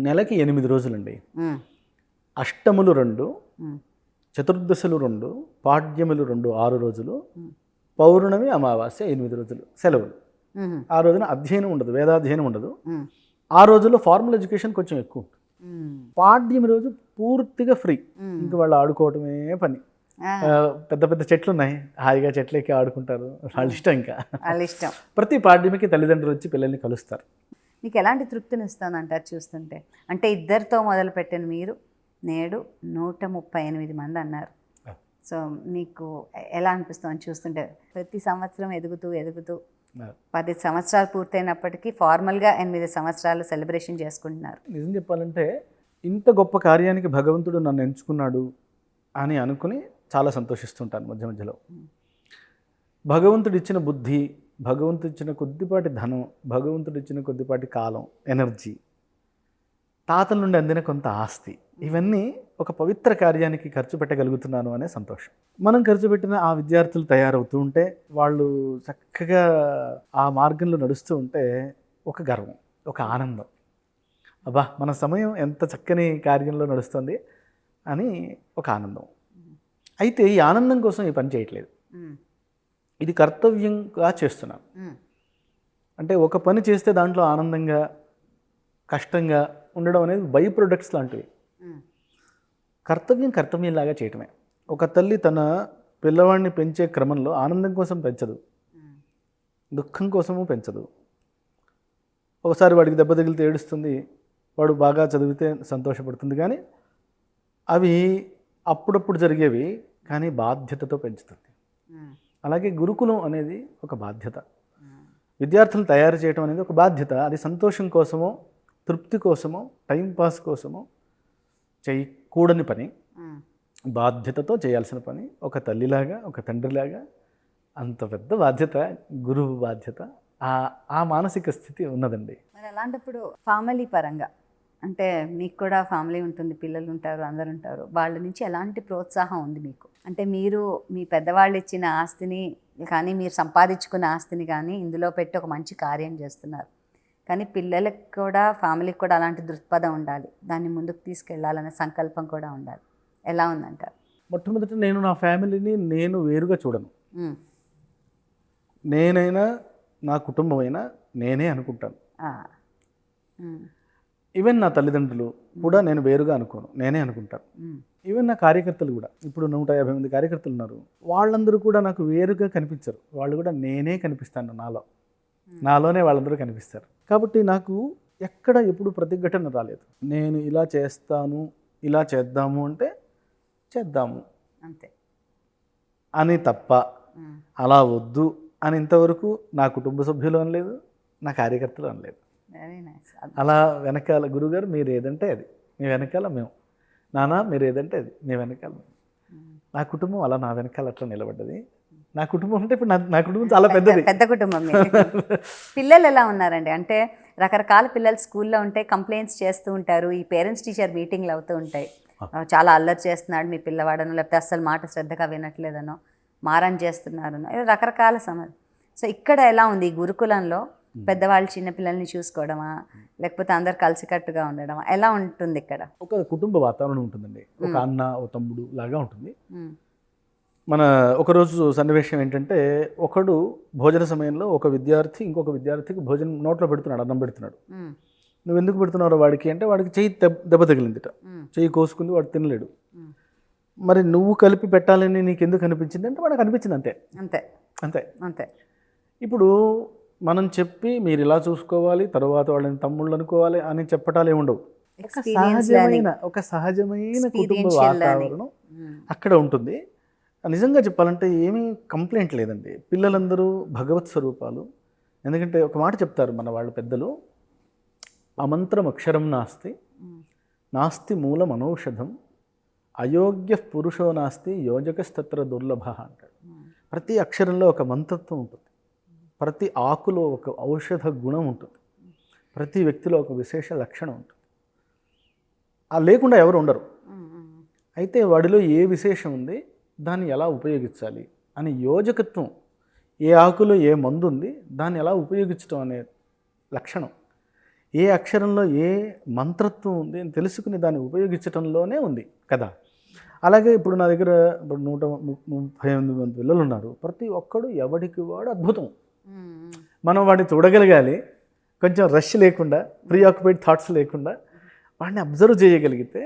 నెలకి 8 రోజులండి. అష్టములు 2, చతుర్దశలు 2, పాడ్యములు 2 6 రోజులు, పౌర్ణమి అమావాస్య 8 రోజులు సెలవులు. ఆ రోజున అధ్యయనం ఉండదు, వేదాధ్యయనం ఉండదు. ఆ రోజుల్లో ఫార్మల్ ఎడ్యుకేషన్ కొంచెం ఎక్కువ ఉంటుంది. పాడ్యమి రోజు పూర్తిగా ఫ్రీ, ఇంక వాళ్ళు ఆడుకోవటమే పని. పెద్ద పెద్ద చెట్లు ఉన్నాయి, హాయిగా చెట్లు ఎక్కి ఆడుకుంటారు, వాళ్ళ ఇష్టం. ఇంకా వాళ్ళ ఇష్టం. ప్రతి పాడ్యమికి తల్లిదండ్రులు వచ్చి పిల్లల్ని కలుస్తారు. మీకు ఎలాంటి తృప్తిని ఇస్తుంది అంటారు చూస్తుంటే? అంటే ఇద్దరితో మొదలుపెట్టిన మీరు నేడు 138 మంది అన్నారు. సో మీకు ఎలా అనిపిస్తుంది చూస్తుంటే? ప్రతి సంవత్సరం ఎదుగుతూ 10 సంవత్సరాలు పూర్తయినప్పటికీ ఫార్మల్గా 8 సంవత్సరాలు సెలబ్రేషన్ చేసుకుంటున్నారు. నిజం చెప్పాలంటే ఇంత గొప్ప కార్యానికి భగవంతుడు నన్ను ఎంచుకున్నాడు అని అనుకుని చాలా సంతోషిస్తుంటాను మధ్య మధ్యలో. భగవంతుడు ఇచ్చిన బుద్ధి, భగవంతుడు ఇచ్చిన కొద్దిపాటి ధనం, భగవంతుడు ఇచ్చిన కొద్దిపాటి కాలం, ఎనర్జీ, తాతల నుండి అందిన కొంత ఆస్తి, ఇవన్నీ ఒక పవిత్ర కార్యానికి ఖర్చు పెట్టగలుగుతున్నాను అనే సంతోషం. మనం ఖర్చు పెట్టిన ఆ విద్యార్థులు తయారవుతూ ఉంటే, వాళ్ళు చక్కగా ఆ మార్గంలో నడుస్తూ ఉంటే ఒక గర్వం, ఒక ఆనందం. అబ్బా, మన సమయం ఎంత చక్కని కార్యంలో నడుస్తుంది అని ఒక ఆనందం. అయితే ఈ ఆనందం కోసం ఈ పని చేయట్లేదు, ఇది కర్తవ్యంగా చేస్తున్నాను. అంటే ఒక పని చేస్తే దాంట్లో ఆనందంగా, కష్టంగా ఉండడం అనేది బై ప్రొడక్ట్స్ లాంటివి. కర్తవ్యంలాగా చేయటమే. ఒక తల్లి తన పిల్లవాడిని పెంచే క్రమంలో ఆనందం కోసం పెంచదు, దుఃఖం కోసము పెంచదు. ఒకసారి వాడికి దెబ్బ తగిలితే ఏడుస్తుంది, వాడు బాగా చదివితే సంతోషపడుతుంది. కానీ అవి అప్పుడప్పుడు జరిగేవి, కానీ బాధ్యతతో పెంచుతుంది. అలాగే గురుకులం అనేది ఒక బాధ్యత, విద్యార్థులను తయారు చేయడం అనేది ఒక బాధ్యత. అది సంతోషం కోసమో, తృప్తి కోసమో, టైంపాస్ కోసమో చేయకూడని పని, బాధ్యతతో చేయాల్సిన పని. ఒక తల్లిలాగా, ఒక తండ్రిలాగా అంత పెద్ద బాధ్యత, గురువు బాధ్యత. ఆ మానసిక స్థితి ఉన్నదండి. మరి అలాంటప్పుడు ఫ్యామిలీ పరంగా, అంటే మీకు కూడా ఫ్యామిలీ ఉంటుంది, పిల్లలు ఉంటారు, అందరు ఉంటారు, వాళ్ళ నుంచి ఎలాంటి ప్రోత్సాహం ఉంది మీకు? అంటే మీరు మీ పెద్దవాళ్ళు ఇచ్చిన ఆస్తిని కానీ, మీరు సంపాదించుకున్న ఆస్తిని కానీ ఇందులో పెట్టి ఒక మంచి కార్యం చేస్తున్నారు. కానీ పిల్లలకు కూడా, ఫ్యామిలీకి కూడా అలాంటి దృక్పథం ఉండాలి, దాన్ని ముందుకు తీసుకెళ్లాలనే సంకల్పం కూడా ఉండాలి. ఎలా ఉందంటారు? మొట్టమొదటి నేను నా ఫ్యామిలీని నేను వేరుగా చూడను. నేనైనా నా కుటుంబం అయినా నేనే అనుకుంటాను. ఈవెన్ నా తల్లిదండ్రులు కూడా నేను వేరుగా అనుకోను, నేనే అనుకుంటాను. ఈవెన్ నా కార్యకర్తలు కూడా, ఇప్పుడు 150 మంది కార్యకర్తలు ఉన్నారు, వాళ్ళందరూ కూడా నాకు వేరుగా కనిపించరు, వాళ్ళు కూడా నేనే కనిపిస్తాను, నాలోనే వాళ్ళందరూ కనిపిస్తారు. కాబట్టి నాకు ఎక్కడ ఎప్పుడు ప్రతిఘటన రాలేదు. నేను ఇలా చేస్తాను, ఇలా చేద్దాము అంటే చేద్దాము అంతే అని తప్ప, అలా వద్దు అని ఇంతవరకు నా కుటుంబ సభ్యులు అనలేదు, నా కార్యకర్తలు అనలేదు. అలా వెనకాల గురుగారు మీరు ఏదంటే అది, మీ వెనకాల మేము, నానా మీరు ఏదంటే అది, మీ వెనకాల మేము. నా కుటుంబం అలా నా వెనకాల అట్లా నిలబడ్డది. నా కుటుంబం అంటే ఇప్పుడు నా కుటుంబం చాలా పెద్ద కుటుంబం. పిల్లలు ఎలా ఉన్నారండి? అంటే రకరకాల పిల్లలు స్కూల్లో ఉంటే కంప్లైంట్స్ చేస్తూ ఉంటారు, ఈ పేరెంట్స్ టీచర్ మీటింగ్లు అవుతూ ఉంటాయి, చాలా అల్లరి చేస్తున్నాడు మీ పిల్లవాడనో, లేకపోతే అస్సలు మాట శ్రద్ధగా వినట్లేదనో, మారం చేస్తున్నారనో, రకరకాల సమస్యలు. సో ఇక్కడ ఎలా ఉంది ఈ గురుకులంలో? పెద్దవాళ్ళు చిన్నపిల్లల్ని చూసుకోవడమా, లేకపోతే అందరు కలిసికట్టుగా ఉండడమా, ఎలా ఉంటుంది ఇక్కడ? ఒక కుటుంబ వాతావరణం ఉంటుందండి, ఒక అన్న, ఒక తమ్ముడు లాగా ఉంటుంది. మన ఒకరోజు సన్నివేశం ఏంటంటే, ఒకడు భోజన సమయంలో ఒక విద్యార్థి ఇంకొక విద్యార్థికి భోజనం నోట్లో పెడుతున్నాడు, అన్నం పెడుతున్నాడు. నువ్వు ఎందుకు పెడుతున్నావు వాడికి అంటే, వాడికి చెయ్యి దెబ్బ తగిలిందిట, చెయ్యి కోసుకుంది, వాడు తినలేడు. మరి నువ్వు కలిపి పెట్టాలని నీకు ఎందుకు అనిపించింది అంటే, వాడికి అనిపించింది అంతే అంతే అంతే అంతే. ఇప్పుడు మనం చెప్పి మీరు ఇలా చూసుకోవాలి, తర్వాత వాళ్ళని తమ్ముళ్ళు అనుకోవాలి అని చెప్పటాలు ఏముండవు. ఒక సహజమైన కుటుంబ వాతావరణం అక్కడ ఉంటుంది. నిజంగా చెప్పాలంటే ఏమీ కంప్లైంట్ లేదండి. పిల్లలందరూ భగవత్ స్వరూపాలు. ఎందుకంటే ఒక మాట చెప్తారు మన వాళ్ళు పెద్దలు, అమంత్రం అక్షరం నాస్తి, నాస్తి మూలం అనౌషధం, అయోగ్య పురుషో నాస్తి, యోజకస్తత్ర దుర్లభ అంటాడు. ప్రతి అక్షరంలో ఒక మంత్రత్వం ఉంటుంది, ప్రతి ఆకులో ఒక ఔషధ గుణం ఉంటుంది, ప్రతి వ్యక్తిలో ఒక విశేష లక్షణం ఉంటుంది. ఆ లేకుండా ఎవరు ఉండరు. అయితే వాడిలో ఏ విశేషం ఉంది, దాన్ని ఎలా ఉపయోగించాలి అని యోజకత్వం, ఏ ఆకులో ఏ మందు ఉంది, దాన్ని ఎలా ఉపయోగించడం అనే లక్షణం, ఏ అక్షరంలో ఏ మంత్రత్వం ఉంది అని తెలుసుకుని దాన్ని ఉపయోగించడంలోనే ఉంది కదా. అలాగే ఇప్పుడు నా దగ్గర ఇప్పుడు 138 మంది పిల్లలు ఉన్నారు. ప్రతి ఒక్కడు ఎవడికి వాడు అద్భుతం. మనం వాడిని చూడగలగాలి, కొంచెం రష్ లేకుండా, ప్రీఆక్యుపైడ్ థాట్స్ లేకుండా వాడిని అబ్జర్వ్ చేయగలిగితే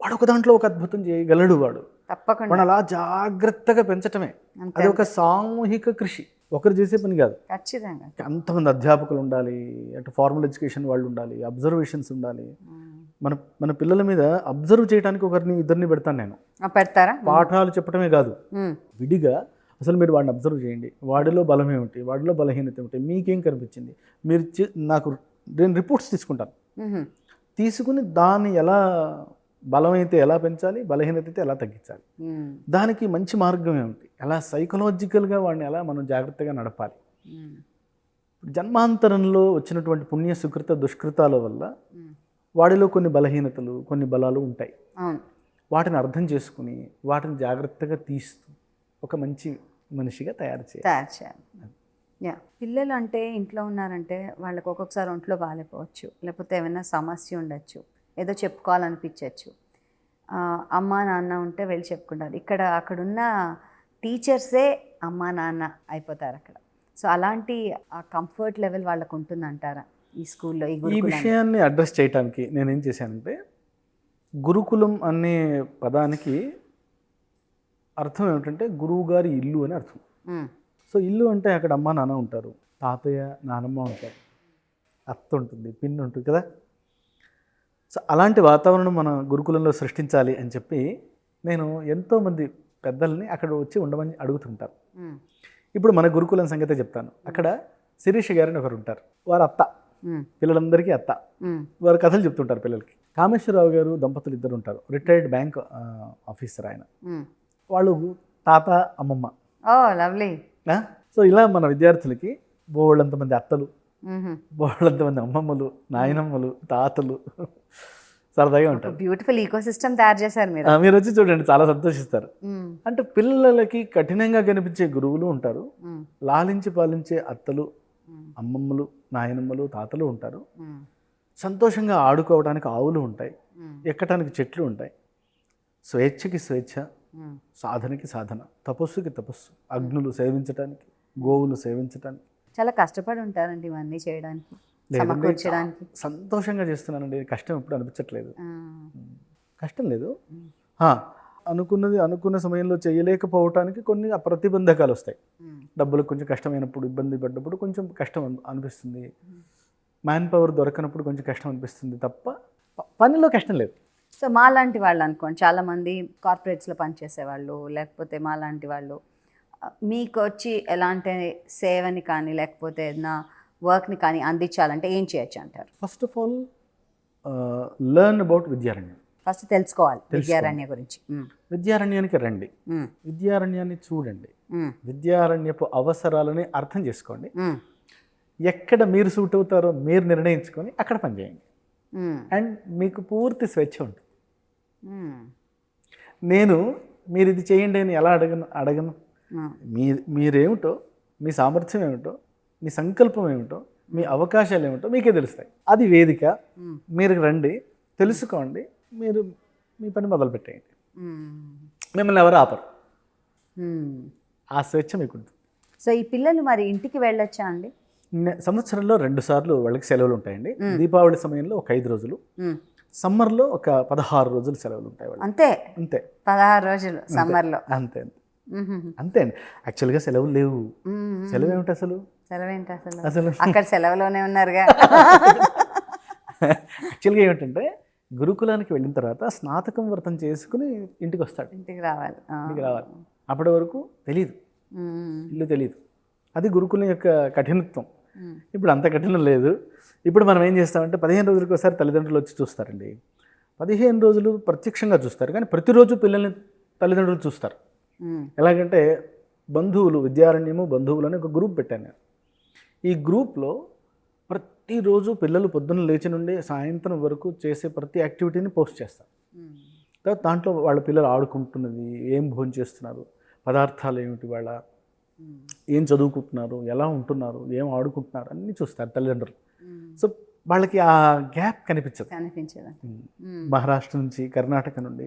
వాడు ఒక దాంట్లో ఒక అద్భుతం చేయగలడు. వాడు తప్పకుండా వాడు అలా జాగ్రత్తగా పెంచటమే అది ఒక సామూహిక కృషి, ఒకరు చేసే పని కాదు. ఖచ్చితంగా అంతమంది అధ్యాపకులు ఉండాలి, అటు ఫార్మల్ ఎడ్యుకేషన్ వాళ్ళు ఉండాలి, అబ్జర్వేషన్స్ ఉండాలి. మన మన పిల్లల మీద అబ్జర్వ్ చేయడానికి ఒకరిని ఇద్దరిని పెడతాను నేను. పెడతారా? పాఠాలు చెప్పడమే కాదు, విడిగా అసలు మీరు వాడిని అబ్జర్వ్ చేయండి. వాడిలో బలం ఏమిటి, వాడిలో బలహీనత ఏమిటి, మీకేం కనిపించింది, మీరు నాకు నేను రిపోర్ట్స్ తీసుకుంటాను. తీసుకుని దాన్ని ఎలా బలమైతే ఎలా పెంచాలి, బలహీనత అయితే ఎలా తగ్గించాలి, దానికి మంచి మార్గం ఏమిటి, ఎలా సైకలాజికల్గా వాడిని ఎలా మనం జాగ్రత్తగా నడపాలి. జన్మాంతరంలో వచ్చినటువంటి పుణ్య సుకృత దుష్కృతాల వల్ల వాడిలో కొన్ని బలహీనతలు కొన్ని బలాలు ఉంటాయి. వాటిని అర్థం చేసుకుని వాటిని జాగ్రత్తగా తీస్తూ ఒక మంచి మనిషిగా తయారు చేయాలి. పిల్లలు అంటే ఇంట్లో ఉన్నారంటే వాళ్ళకి ఒక్కొక్కసారి ఒంట్లో బాగాలేకపోవచ్చు, లేకపోతే ఏమైనా సమస్య ఉండొచ్చు, ఏదో చెప్పుకోవాలనిపించవచ్చు. అమ్మ నాన్న ఉంటే వెళ్ళి చెప్పుకుంటారు. అక్కడున్న టీచర్సే అమ్మ నాన్న అయిపోతారు అక్కడ. సో అలాంటి ఆ కంఫర్ట్ లెవెల్ వాళ్ళకు ఉంటుందంటారా ఈ స్కూల్లో? ఈ విషయాన్ని అడ్రస్ చేయడానికి నేనేం చేశానంటే, గురుకులం అనే పదానికి అర్థం ఏమిటంటే గురువు గారి ఇల్లు అని అర్థం. సో ఇల్లు అంటే అక్కడ అమ్మ నాన్న ఉంటారు, తాతయ్య నానమ్మ ఉంటారు, అత్త ఉంటుంది, పిన్ని ఉంటుంది కదా. సో అలాంటి వాతావరణం మన గురుకులంలో సృష్టించాలి అని చెప్పి నేను ఎంతోమంది పెద్దల్ని అక్కడ వచ్చి ఉండమని అడుగుతుంటారు. ఇప్పుడు మన గురుకులం సంగతే చెప్తాను. అక్కడ శిరీష గారిని ఒకరు ఉంటారు, వారు అత్త, పిల్లలందరికీ అత్త. వారు కథలు చెప్తుంటారు పిల్లలకి. కామేశ్వరరావు గారు దంపతులు ఇద్దరు ఉంటారు, రిటైర్డ్ బ్యాంక్ ఆఫీసర్ ఆయన. వాళ్ళు తాత అమ్మమ్మ. లవ్లీ. సో ఇలా మన విద్యార్థులకి బోళ్ళంతమంది అత్తలు, బోళ్ళంతమంది అమ్మమ్మలు, నాయనమ్మలు, తాతలు సరదాగా ఉంటారు. బ్యూటిఫుల్ ఈకోసిస్టమ్ తయారు చేశారు మీరు. మీరు వచ్చి చూడండి, చాలా సంతోషిస్తారు. అంటే పిల్లలకి కఠినంగా కనిపించే గురువులు ఉంటారు, లాలించి పాలించే అత్తలు, అమ్మమ్మలు, నాయనమ్మలు, తాతలు ఉంటారు. సంతోషంగా ఆడుకోవడానికి ఆవులు ఉంటాయి, ఎక్కడానికి చెట్లు ఉంటాయి. స్వేచ్ఛకి స్వేచ్ఛ, సాధనకి సాధన, తపస్సుకి తపస్సు, అగ్నులు సేవించడానికి, గోవులు సేవించడానికి. చాలా కష్టపడి ఉంటారండి ఇవన్నీ చేయడానికి, సమకూర్చడానికి. సంతోషంగా చేస్తున్నానండి, కష్టం ఎప్పుడు అనిపించట్లేదు. కష్టం లేదు. అనుకున్న సమయంలో చేయలేకపోవటానికి కొన్ని ప్రతిబంధకాలు వస్తాయి. డబ్బులకు కొంచెం కష్టమైనప్పుడు, ఇబ్బంది పడ్డప్పుడు కొంచెం కష్టం అనిపిస్తుంది, మ్యాన్ పవర్ దొరకనప్పుడు కొంచెం కష్టం అనిపిస్తుంది తప్ప పనిలో కష్టం లేదు. సో మా లాంటి వాళ్ళు అనుకోండి, చాలామంది కార్పొరేట్స్లో పనిచేసేవాళ్ళు, లేకపోతే మా లాంటి వాళ్ళు మీకు వచ్చి ఎలాంటి సేవని కానీ లేకపోతే ఏదైనా వర్క్ని కానీ అందించాలంటే ఏం చేయొచ్చు అంటారు? First of all learn about Vidyaranyam. First తెలుసుకోవాలి విద్యారణ్య గురించి. విద్యారణ్యానికి రండి, విద్యారణ్యాన్ని చూడండి, విద్యారణ్యపు అవసరాలని అర్థం చేసుకోండి. ఎక్కడ మీరు సూట్ అవుతారో మీరు నిర్ణయించుకొని అక్కడ పనిచేయండి. అండ్ మీకు పూర్తి స్వేచ్ఛ ఉంటుంది. నేను మీరు ఇది చేయండి అని ఎలా అడగను. మీరేమిటో, మీ సామర్థ్యం ఏమిటో, మీ సంకల్పం ఏమిటో, మీ అవకాశాలు ఏమిటో మీకే తెలుస్తాయి. అది వేదిక. మీరు రండి, తెలుసుకోండి, మీరు మీ పని మొదలు పెట్టేయండి. మిమ్మల్ని ఎవరు ఆపరు. ఆ స్వేచ్ఛ మీకు ఉంటుంది. సో ఈ పిల్లలు మరి ఇంటికి వెళ్ళొచ్చా అండి? సంవత్సరంలో 2 సార్లు వాళ్ళకి సెలవులు ఉంటాయండి. దీపావళి సమయంలో ఒక 5 రోజులు, సమ్మర్లో ఒక 16 రోజులు సెలవులు ఉంటాయి వాళ్ళు. అంతే 16 రోజులు సమ్మర్లో. అంతే అండి. యాక్చువల్గా సెలవులు లేవు. సెలవు ఏమిటి అసలు? అసలు అక్కడ సెలవులోనే ఉన్నారుగా. యాక్చువల్గా ఏమిటంటే గురుకులానికి వెళ్ళిన తర్వాత స్నాతకం వ్రతం చేసుకుని ఇంటికి వస్తాడు. ఇంటికి రావాలి. అప్పటి వరకు తెలియదు, ఇల్లు తెలియదు. అది గురుకులం యొక్క కఠినత్వం. ఇప్పుడు అంత కఠినం లేదు. ఇప్పుడు మనం ఏం చేస్తామంటే 15 రోజులకు ఒకసారి తల్లిదండ్రులు వచ్చి చూస్తారండి. 15 రోజులు ప్రత్యక్షంగా చూస్తారు, కానీ ప్రతిరోజు పిల్లల్ని తల్లిదండ్రులు చూస్తారు. ఎలాగంటే బంధువులు, విద్యారణ్యము బంధువులు అని ఒక గ్రూప్ పెట్టాను నేను. ఈ గ్రూప్లో ప్రతిరోజు పిల్లలు పొద్దున్న లేచి నుండి సాయంత్రం వరకు చేసే ప్రతి యాక్టివిటీని పోస్ట్ చేస్తారు. తర్వాత దాంట్లో వాళ్ళ పిల్లలు ఆడుకుంటున్నది, ఏం భోజనం చేస్తున్నారు, పదార్థాలు ఏమిటి, వాళ్ళ ఏం చదువుకుంటున్నారు, ఎలా ఉంటున్నారు, ఏం ఆడుకుంటున్నారు అన్నీ చూస్తారు తల్లిదండ్రులు. సో వాళ్ళకి ఆ గ్యాప్ కనిపించదు. మహారాష్ట్ర నుంచి, కర్ణాటక నుండి,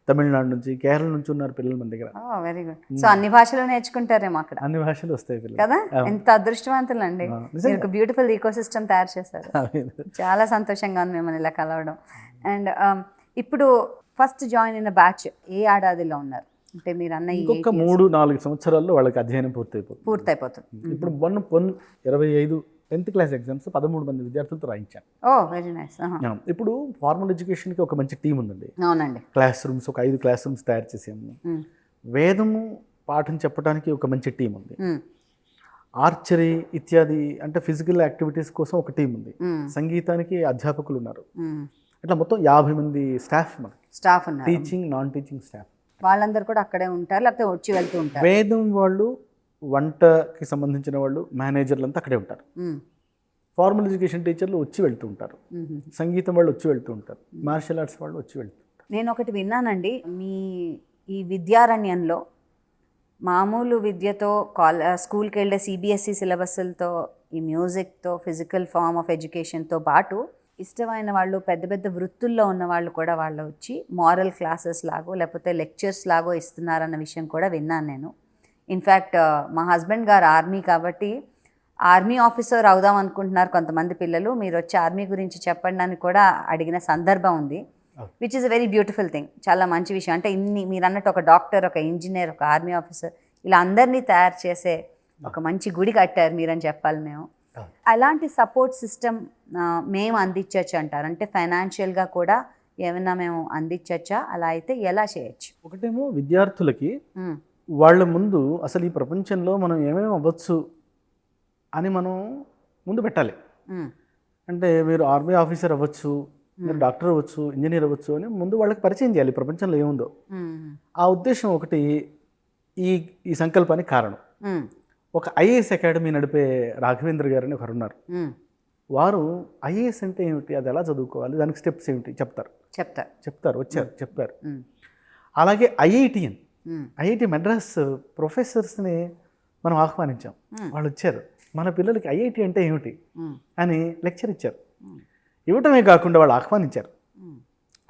తమిళనాడు నుంచి, కేరళ నుంచి ఉన్నారు పిల్లలు మన దగ్గర. Very good. సో అన్ని భాషలు నేర్చుకుంటారేమో అక్కడ. అన్ని భాషలు వస్తాయి పిల్లలు కదా. ఎంత అదృష్టవంతులు అండి, మీరు బ్యూటిఫుల్ ఈకోసిస్టమ్ తయారు చేశారు. చాలా సంతోషంగా ఉంది మిమ్మల్ని ఇలా కలవడం. అండ్ ఇప్పుడు ఫస్ట్ జాయిన్ అయిన బ్యాచ్ ఏ ఏడాదిలో ఉన్నారు అంటే మీరు అన్న ఇంకొక 3-4 సంవత్సరాల్లో వాళ్ళకి అధ్యయనం పూర్తయిపోతుంది. ఇప్పుడు 25 10th క్లాస్ ఎగ్జామ్స్ 13 మంది విద్యార్థులతో రాయించాను. Very nice. ఇప్పుడు ఫార్మల్ ఎడ్యుకేషన్కి ఒక మంచి టీం ఉందండి. అవునండి. క్లాస్ రూమ్స్ ఒక 5 క్లాస్ రూమ్స్ తయారు చేసాము. వేదము పాఠం చెప్పడానికి ఒక మంచి టీం ఉంది. ఆర్చరీ ఇత్యాది అంటే ఫిజికల్ యాక్టివిటీస్ కోసం ఒక టీం ఉంది. సంగీతానికి అధ్యాపకులు ఉన్నారు. ఇట్లా మొత్తం 50 మంది స్టాఫ్ ఉన్నారు. Teaching, non teaching staff. వాళ్ళందరూ కూడా అక్కడే ఉంటారు లేకపోతే వచ్చి వెళ్తూ ఉంటారు? వేదం వాళ్ళు, వంటకి సంబంధించిన వాళ్ళు, మేనేజర్లు అంతా అక్కడే ఉంటారు. ఫార్మల్ ఎడ్యుకేషన్ టీచర్లు వచ్చి వెళ్తూ ఉంటారు. సంగీతం వాళ్ళు వచ్చి వెళ్తూ ఉంటారు. మార్షల్ ఆర్ట్స్ వాళ్ళు వచ్చి వెళ్తూ ఉంటారు. నేను ఒకటి విన్నానండి, మీ ఈ విద్యారణ్యంలో మామూలు విద్యతో స్కూల్కి వెళ్ళే సిబిఎస్ఈ సిలబస్లతో, ఈ మ్యూజిక్తో, ఫిజికల్ ఫార్మ్ ఆఫ్ ఎడ్యుకేషన్తో పాటు ఇష్టమైన వాళ్ళు, పెద్ద పెద్ద వృత్తుల్లో ఉన్న వాళ్ళు కూడా వాళ్ళు వచ్చి మారల్ క్లాసెస్ లాగో లేకపోతే లెక్చర్స్ లాగో ఇస్తున్నారన్న విషయం కూడా విన్నాను నేను. ఇన్ఫ్యాక్ట్ మా హస్బెండ్ గారు ఆర్మీ కాబట్టి ఆర్మీ ఆఫీసర్ అవుదాం అనుకుంటున్నారు కొంతమంది పిల్లలు. మీరు వచ్చి ఆర్మీ గురించి చెప్పండి అని కూడా అడిగిన సందర్భం ఉంది, which is a very beautiful thing. చాలా మంచి విషయం. అంటే ఇన్ని మీరు అన్నట్టు ఒక డాక్టర్, ఒక ఇంజనీర్, ఒక ఆర్మీ ఆఫీసర్, ఇలా అందరినీ తయారు చేసే ఒక మంచి గుడి కట్టారు మీరని చెప్పాలి మేము. అలాంటి సపోర్ట్ సిస్టమ్ మేము అందించవచ్చు అంటారు? అంటే ఫైనాన్షియల్గా కూడా ఏమైనా మేము అందించవచ్చా? అలా అయితే ఎలా చేయొచ్చు? ఒకటేమో విద్యార్థులకి వాళ్ళ ముందు అసలు ఈ ప్రపంచంలో మనం ఏమేమి అవ్వచ్చు అని మనం ముందు పెట్టాలి. అంటే మీరు ఆర్మీ ఆఫీసర్ అవ్వచ్చు, మీరు డాక్టర్ అవ్వచ్చు, ఇంజనీర్ అవ్వచ్చు అని ముందు వాళ్ళకి పరిచయం చేయాలి ప్రపంచంలో ఏముందో. ఆ ఉద్దేశం ఒకటి ఈ సంకల్పానికి కారణం. ఒక ఐఏఎస్ అకాడమీ నడిపే రాఘవేంద్ర గారు అని ఒకరు ఉన్నారు. వారు ఐఏఎస్ అంటే ఏమిటి, అది ఎలా చదువుకోవాలి, దానికి స్టెప్స్ ఏమిటి చెప్పారు. అలాగే ఐఐటి మెడ్రాస్ ప్రొఫెసర్స్ని మనం ఆహ్వానించాం. వాళ్ళు వచ్చారు, మన పిల్లలకి ఐఐటి అంటే ఏమిటి అని లెక్చర్ ఇచ్చారు. ఇవ్వటమే కాకుండా వాళ్ళు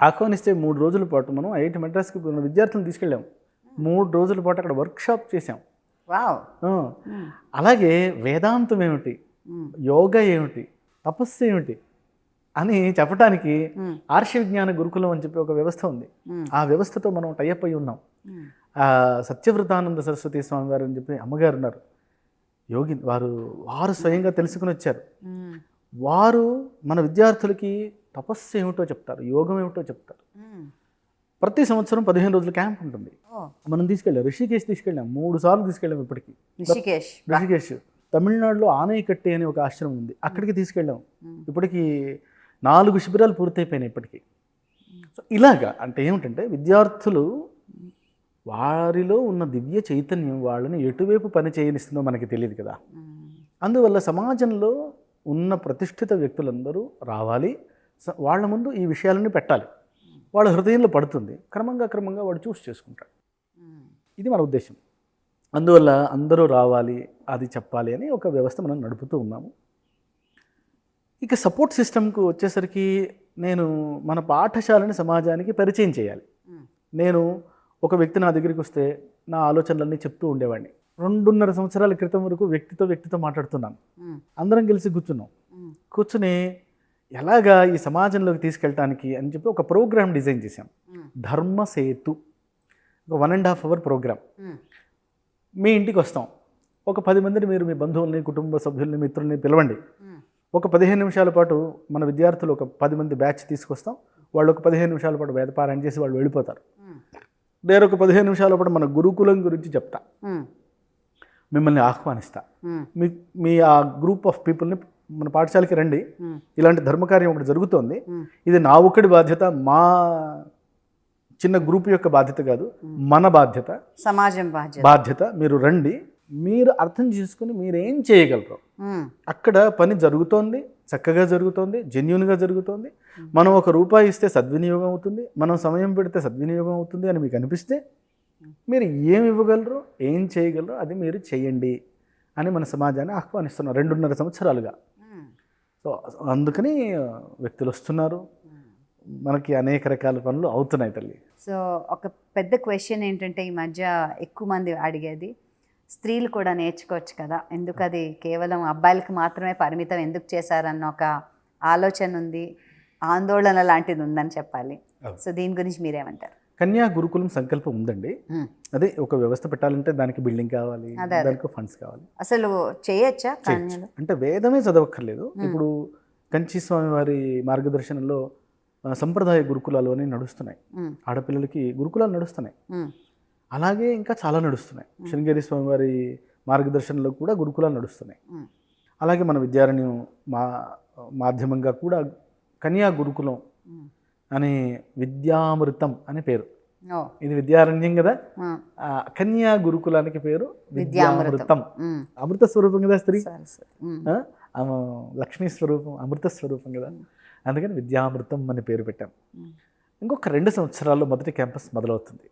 ఆహ్వానిస్తే 3 రోజుల పాటు మనం ఐఐటి మెడ్రాస్కి విద్యార్థులను తీసుకెళ్ళాము. 3 రోజుల పాటు అక్కడ వర్క్షాప్ చేసాం. అలాగే వేదాంతం ఏమిటి, యోగా ఏమిటి, తపస్సు ఏమిటి అని చెప్పడానికి ఆర్ష విజ్ఞాన గురుకులం అని చెప్పి ఒక వ్యవస్థ ఉంది. ఆ వ్యవస్థతో మనం టైఅప్ అయి ఉన్నాం. సత్యవ్రతానంద సరస్వతి స్వామి వారు అని చెప్పి అమ్మగారు ఉన్నారు, యోగి. వారు స్వయంగా తెలుసుకుని వచ్చారు. వారు మన విద్యార్థులకి తపస్సు ఏమిటో చెప్తారు, యోగం ఏమిటో చెప్తారు. ప్రతి సంవత్సరం 15 రోజుల క్యాంప్ ఉంటుంది. మనం ఋషికేశ్ తీసుకెళ్ళాం. 3 సార్లు తీసుకెళ్ళాం. ఇప్పటికి ఋషికేశ్, తమిళనాడులో ఆనైకట్టి అనే ఒక ఆశ్రమం ఉంది, అక్కడికి తీసుకెళ్ళాం. ఇప్పటికి 4 శిబిరాలు పూర్తయిపోయినాయి ఇప్పటికీ. సో ఇలాగా అంటే ఏమిటంటే విద్యార్థులు వారిలో ఉన్న దివ్య చైతన్యం వాళ్ళని ఎటువైపు పని చేయనిస్తుందో మనకి తెలియదు కదా. అందువల్ల సమాజంలో ఉన్న ప్రతిష్ఠిత వ్యక్తులందరూ రావాలి, వాళ్ళ ముందు ఈ విషయాలన్నీ పెట్టాలి. వాళ్ళ హృదయంలో పడుతుంది, క్రమంగా వాడు చూస్ చేసుకుంటాడు. ఇది మన ఉద్దేశం. అందువల్ల అందరూ రావాలి, అది చెప్పాలి అని ఒక వ్యవస్థ మనం నడుపుతూ ఉన్నాము. ఇక సపోర్ట్ సిస్టమ్కు వచ్చేసరికి నేను మన పాఠశాలని సమాజానికి పరిచయం చేయాలి. నేను ఒక వ్యక్తి నా దగ్గరికి వస్తే నా ఆలోచనలన్నీ చెప్తూ ఉండేవాడిని. 2.5 సంవత్సరాల క్రితం వరకు వ్యక్తితో మాట్లాడుతున్నాను. అందరం కలిసి కూర్చుని ఎలాగా ఈ సమాజంలోకి తీసుకెళ్ళటానికి అని చెప్పి ఒక ప్రోగ్రామ్ డిజైన్ చేశాం. ధర్మసేతు, ఒక 1.5 hour ప్రోగ్రామ్. మీ ఇంటికి వస్తాం, ఒక 10 మందిని మీరు మీ బంధువుల్ని, కుటుంబ సభ్యుల్ని, మిత్రుల్ని పిలవండి. ఒక 15 నిమిషాల పాటు మన విద్యార్థులు ఒక 10 మంది బ్యాచ్ తీసుకొస్తాం. వాళ్ళు ఒక 15 నిమిషాల పాటు వేదపారాయణ చేసి వాళ్ళు వెళ్ళిపోతారు. వేరొక 15 నిమిషాల పాటు మన గురుకులం గురించి చెప్తా, మ్మ్. మిమ్మల్ని ఆహ్వానిస్తా, మ్మ్. మీ ఆ గ్రూప్ ఆఫ్ పీపుల్ని మన పాఠశాలకి రండి, ఇలాంటి ధర్మకార్యం ఒకటి జరుగుతోంది, ఇది నా ఒక్కడి బాధ్యత, మా చిన్న గ్రూప్ యొక్క బాధ్యత కాదు, మన బాధ్యత, సమాజం బాధ్యత, మీరు రండి, మీరు అర్థం చేసుకుని మీరేం చేయగలరు, మ్మ్. అక్కడ పని జరుగుతోంది, చక్కగా జరుగుతోంది, జెన్యున్గా జరుగుతోంది, మనం ₹1 ఇస్తే సద్వినియోగం అవుతుంది, మనం సమయం పెడితే సద్వినియోగం అవుతుంది అని మీకు అనిపిస్తే మీరు ఏమి ఇవ్వగలరు, ఏం చేయగలరు అది మీరు చేయండి అని మన సమాజాన్ని ఆహ్వానిస్తున్నారు 2.5 సంవత్సరాలుగా. మ్మ్. సో అందుకని వ్యక్తులు వస్తున్నారు, మనకి అనేక రకాల పనులు అవుతున్నాయి తల్లి. సో ఒక పెద్ద క్వశ్చన్ ఏంటంటే ఈ మధ్య ఎక్కువ మంది అడిగేది, స్త్రీలు కూడా నేర్చుకోవచ్చు కదా, ఎందుకు అది కేవలం అబ్బాయిలకు మాత్రమే పరిమితం ఎందుకు చేశారన్న ఒక ఆలోచన ఉంది, ఆందోళన లాంటిది ఉందని చెప్పాలి. సో దీని గురించి మీరేమంటారు? కన్యా గురుకులం సంకల్పం ఉందండి. అదే ఒక వ్యవస్థ పెట్టాలంటే దానికి బిల్డింగ్ కావాలి, దానికి ఫండ్స్ కావాలి. అసలు చేయొచ్చా కన్యలు? అంటే వేదమే చదవక్కర్లేదు. ఇప్పుడు కంచి స్వామి వారి మార్గదర్శనంలో సంప్రదాయ గురుకులాలు అని నడుస్తున్నాయి, ఆడపిల్లలకి గురుకులాలు నడుస్తున్నాయి. అలాగే ఇంకా చాలా నడుస్తున్నాయి. శృంగేరి స్వామి వారి మార్గదర్శనంలో కూడా గురుకులాలు నడుస్తున్నాయి. అలాగే మన విద్యారణ్యం మాధ్యమంగా కూడా కన్యా గురుకులం అని విద్యామృతం అనే పేరు, ఇది విద్యారణ్యం కదా, కన్యా గురుకులానికి పేరు విద్యామృతం. అమృత స్వరూపం కదా స్త్రీ, లక్ష్మీ స్వరూపం, అమృత స్వరూపం కదా, అందుకని విద్యామృతం అని పేరు పెట్టాం. ఇంకొక 2 సంవత్సరాల్లో మొదటి క్యాంపస్ మొదలవుతుంది.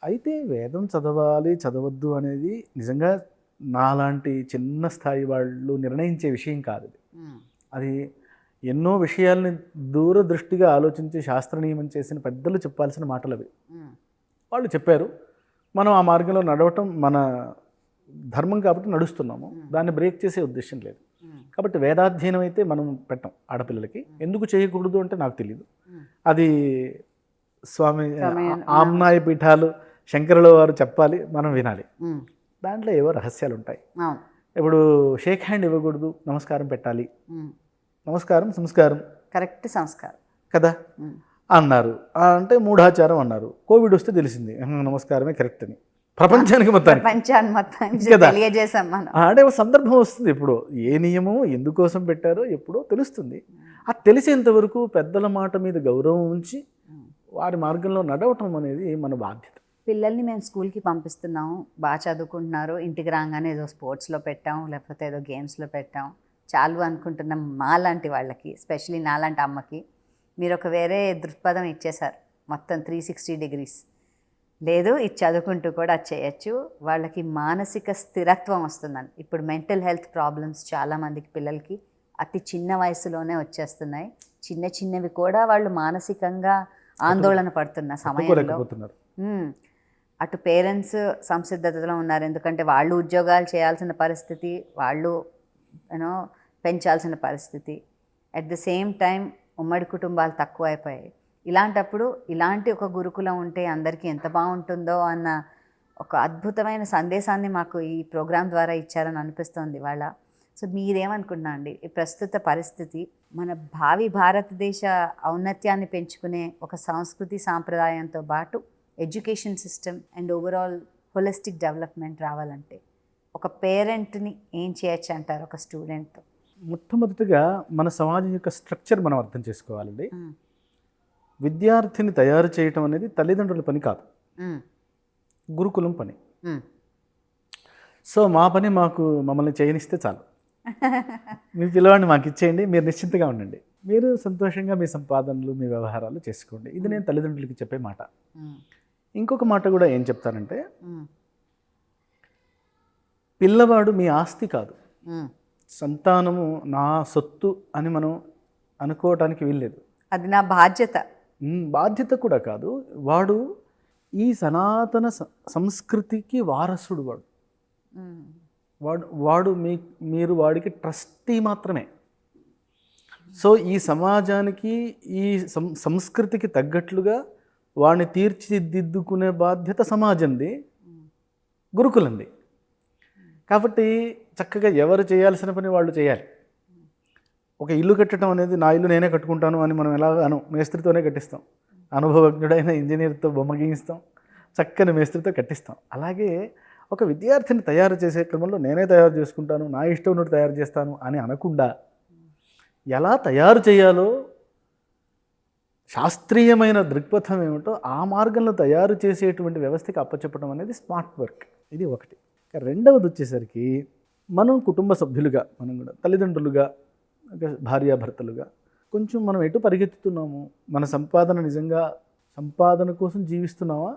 అయితే వేదం చదవాలి చదవద్దు అనేది నిజంగా నాలాంటి చిన్న స్థాయి వాళ్ళు నిర్ణయించే విషయం కాదు. అది ఎన్నో విషయాల్ని దూరదృష్టిగా ఆలోచించి శాస్త్ర నియమం చేసిన పెద్దలు చెప్పాల్సిన మాటలు అవి. వాళ్ళు చెప్పారు, మనం ఆ మార్గంలో నడవటం మన ధర్మం కాబట్టి నడుస్తున్నాము, దాన్ని బ్రేక్ చేసే ఉద్దేశం లేదు. కాబట్టి వేదాధ్యయనం అయితే మనం పెట్టాం ఆడపిల్లలకి. ఎందుకు చేయకూడదు అంటే నాకు తెలియదు, అది స్వామి ఆమ్నాయ పీఠాలు శంకరుల వారు చెప్పాలి, మనం వినాలి. దాంట్లో ఏవో రహస్యాలు ఉంటాయి. ఇప్పుడు షేక్ హ్యాండ్ ఇవ్వకూడదు, నమస్కారం పెట్టాలి, నమస్కారం సంస్కారం, కరెక్ట్ సంస్కారం కదా అన్నారు. అంటే మూఢాచారం అన్నారు. కోవిడ్ వస్తే తెలిసింది నమస్కారమే కరెక్ట్ అని ప్రపంచానికి మొత్తానికి తెలియజేసాం మనం. అంటే ఒక సందర్భం వస్తుంది, ఇప్పుడు ఏ నియమం ఎందుకోసం పెట్టారో ఎప్పుడో తెలుస్తుంది. అది తెలిసేంత వరకు పెద్దల మాట మీద గౌరవం ఉంచి వారి మార్గంలో నడవటం అనేది మన బాధ్యత. పిల్లల్ని మేము స్కూల్కి పంపిస్తున్నాము, బాగా చదువుకుంటున్నారు, ఇంటికి రాగానే ఏదో స్పోర్ట్స్లో పెట్టాం, లేకపోతే ఏదో గేమ్స్లో పెట్టాం, చాలు అనుకుంటున్నాం. మాలాంటి వాళ్ళకి, స్పెషలీ నాలాంటి అమ్మకి మీరు ఒక వేరే దృక్పథం ఇచ్చేశారు, మొత్తం 360 degrees. లేదు, ఇది చదువుకుంటూ కూడా చేయొచ్చు, వాళ్ళకి మానసిక స్థిరత్వం వస్తుందని. ఇప్పుడు మెంటల్ హెల్త్ ప్రాబ్లమ్స్ చాలామందికి పిల్లలకి అతి చిన్న వయసులోనే వచ్చేస్తున్నాయి. చిన్నవి కూడా వాళ్ళు మానసికంగా ఆందోళన పడుతున్న సమయంలో అటు పేరెంట్స్ సంసిద్ధతలో ఉన్నారు, ఎందుకంటే వాళ్ళు ఉద్యోగాలు చేయాల్సిన పరిస్థితి, వాళ్ళు పెంచాల్సిన పరిస్థితి. అట్ ద సేమ్ టైం ఉమ్మడి కుటుంబాలు తక్కువ అయిపోయాయి. ఇలాంటప్పుడు ఇలాంటి ఒక గురుకులం ఉంటే అందరికీ ఎంత బాగుంటుందో అన్న ఒక అద్భుతమైన సందేశాన్ని మాకు ఈ ప్రోగ్రాం ద్వారా ఇచ్చారని అనిపిస్తోంది ఇవాళ. సో మీరేమనుకుంటున్నా అండి, ఈ ప్రస్తుత పరిస్థితి మన భావి భారతదేశ ఔన్నత్యాన్ని పెంచుకునే ఒక సంస్కృతి సాంప్రదాయంతో పాటు education system and overall holistic development రావాలంటే ఒక పేరెంట్ని ఏం చేయొచ్చు అంటారు ఒక స్టూడెంట్తో? మొట్టమొదటిగా మన సమాజం యొక్క స్ట్రక్చర్ మనం అర్థం చేసుకోవాలండి. విద్యార్థిని తయారు చేయటం అనేది తల్లిదండ్రుల పని కాదు, గురుకులం పని. సో మా పని మమ్మల్ని చేయనిస్తే చాలు, మీ పిల్లవాడిని మాకు ఇచ్చేయండి, మీరు నిశ్చింతగా ఉండండి, మీరు సంతోషంగా మీ సంపాదనలు మీ వ్యవహారాలు చేసుకోండి. ఇది నేను తల్లిదండ్రులకి చెప్పే మాట. ఇంకొక మాట కూడా ఏం చెప్తానంటే, పిల్లవాడు మీ ఆస్తి కాదు, సంతానము నా సొత్తు అని మనం అనుకోవటానికి వీల్లేదు. అది నా బాధ్యత కూడా కాదు. వాడు ఈ సనాతన సంస్కృతికి వారసుడు. వాడు మీరు వాడికి ట్రస్టీ మాత్రమే. సో ఈ సమాజానికి ఈ సంస్కృతికి తగ్గట్లుగా వాడిని తీర్చిదిద్దుకునే బాధ్యత సమాజంది, గురుకులంది. కాబట్టి చక్కగా ఎవరు చేయాల్సిన పని వాళ్ళు చేయాలి. ఒక ఇల్లు కట్టడం అనేది నా ఇల్లు నేనే కట్టుకుంటాను అని మనం ఎలాగానో మేస్త్రితోనే కట్టిస్తాం, అనుభవజ్ఞుడైన ఇంజనీర్తో బొమ్మ గీయిస్తాం, చక్కని మేస్త్రితో కట్టిస్తాం. అలాగే ఒక విద్యార్థిని తయారు చేసే క్రమంలో నేనే తయారు చేసుకుంటాను, నా ఇష్టం ఉన్నట్టు తయారు చేస్తాను అని అనకుండా ఎలా తయారు చేయాలో శాస్త్రీయమైన దృక్పథం ఏమిటో ఆ మార్గంలో తయారు చేసేటువంటి వ్యవస్థకి అప్పచెప్పడం అనేది స్మార్ట్ వర్క్. ఇది ఒకటి. రెండవది వచ్చేసరికి మనం కుటుంబ సభ్యులుగా, మనం కూడా తల్లిదండ్రులుగా, భార్యాభర్తలుగా కొంచెం మనం ఎటు పరిగెత్తుతున్నాము, మన సంపాదన నిజంగా సంపాదన కోసం జీవిస్తున్నామా,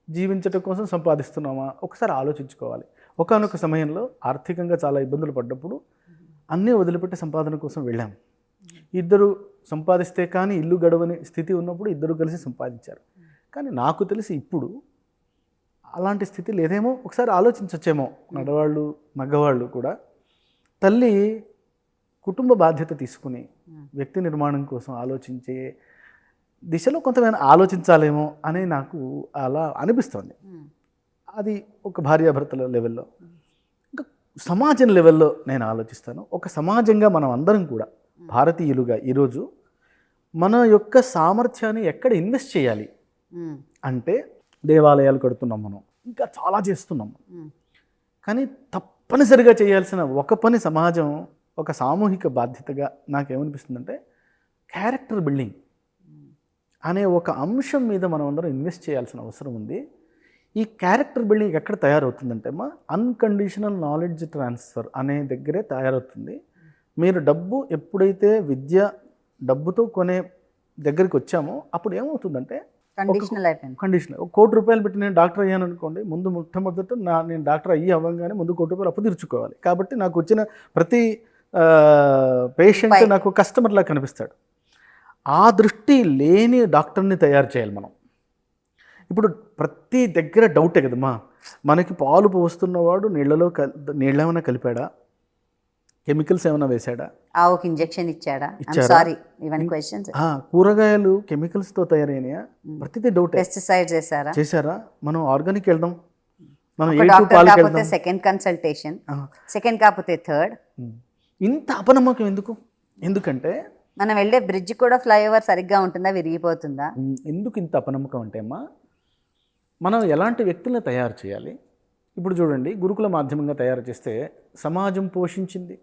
జీవించటం కోసం సంపాదిస్తున్నామా ఒకసారి ఆలోచించుకోవాలి. ఒకానొక సమయంలో ఆర్థికంగా చాలా ఇబ్బందులు పడ్డప్పుడు అన్నీ వదిలిపెట్టి సంపాదన కోసం వెళ్ళాము. ఇద్దరు సంపాదిస్తే కానీ ఇల్లు గడవని స్థితి ఉన్నప్పుడు ఇద్దరు కలిసి సంపాదించారు. కానీ నాకు తెలిసి ఇప్పుడు అలాంటి స్థితి లేదేమో, ఒకసారి ఆలోచించచ్చేమో. ఆడవాళ్ళు మగవాళ్ళు కూడా తల్లి కుటుంబ బాధ్యత తీసుకుని వ్యక్తి నిర్మాణం కోసం ఆలోచించే దిశలో కొంతమంది ఆలోచించాలేమో అని నాకు అలా అనిపిస్తుంది. అది ఒక భార్యాభర్తల లెవెల్లో. ఇంకా సమాజం లెవెల్లో నేను ఆలోచిస్తాను. ఒక సమాజంగా మనం అందరం కూడా భారతీయులుగా ఈరోజు మన యొక్క సామర్థ్యాన్ని ఎక్కడ ఇన్వెస్ట్ చేయాలి అంటే, దేవాలయాలు కడుతున్నాం మనం, ఇంకా చాలా చేస్తున్నాం. కానీ తప్పనిసరిగా చేయాల్సిన ఒక పని సమాజం, ఒక సామూహిక బాధ్యతగా నాకేమనిపిస్తుందంటే క్యారెక్టర్ బిల్డింగ్ అనే ఒక అంశం మీద మనం అందరం ఇన్వెస్ట్ చేయాల్సిన అవసరం ఉంది. ఈ క్యారెక్టర్ బిల్డింగ్ ఎక్కడ తయారవుతుందంటే అన్కండిషనల్ నాలెడ్జ్ ట్రాన్స్ఫర్ అనే దగ్గరే తయారవుతుంది. మీరు డబ్బు ఎప్పుడైతే విద్య డబ్బుతో కొనే దగ్గరికి వచ్చామో అప్పుడు ఏమవుతుందంటే కండిషనల్ అయిపోయింది. కండిషనల్. ₹1,00,00,000 పెట్టి నేను డాక్టర్ అయ్యాను అనుకోండి, ముందు మొట్టమొదట నేను డాక్టర్ అవ్వగానే ముందు ₹1,00,00,000 అప్పు తీర్చుకోవాలి. కాబట్టి నాకు వచ్చిన ప్రతి పేషెంట్ నాకు కస్టమర్లా కనిపిస్తాడు. ఆ దృష్టి లేని డాక్టర్ని తయారు చేయాలి మనం. ఇప్పుడు ప్రతి దగ్గర డౌటే కదమ్మా, మనకి పాలు పోస్తున్నవాడు నీళ్ళ ఏమైనా కలిపాడా, కెమికల్స్ ఏమైనా వేసాడా, ఆవుకి ఇంజెక్షన్ ఇచ్చాడా, సారీ ఇవన్నీ క్వశ్చన్స్. కూరగాయలు కెమికల్స్తో తయారైనాయా, ప్రతిదీ డౌటే. పెస్టిసైడ్స్ చేశారా. మనం ఆర్గానిక్ వెళ్దాం, మనం కాకపోతే సెకండ్ కన్సల్టేషన్, సెకండ్ కాకపోతే థర్డ్. ఇంత అపనమ్మకం ఎందుకు? ఎందుకంటే మనం వెళ్ళే బ్రిడ్జ్ కూడా ఫ్లైఓవర్ సరిగ్గా ఉంటుందా, విరిగిపోతుందా? ఎందుకు ఇంత అపనమ్మకం అంటే అమ్మా, మనం ఎలాంటి వ్యక్తులను తయారు చేయాలి? ఇప్పుడు చూడండి, గురుకుల మాధ్యమంగా తయారు చేస్తే సమాజం పోషించింది,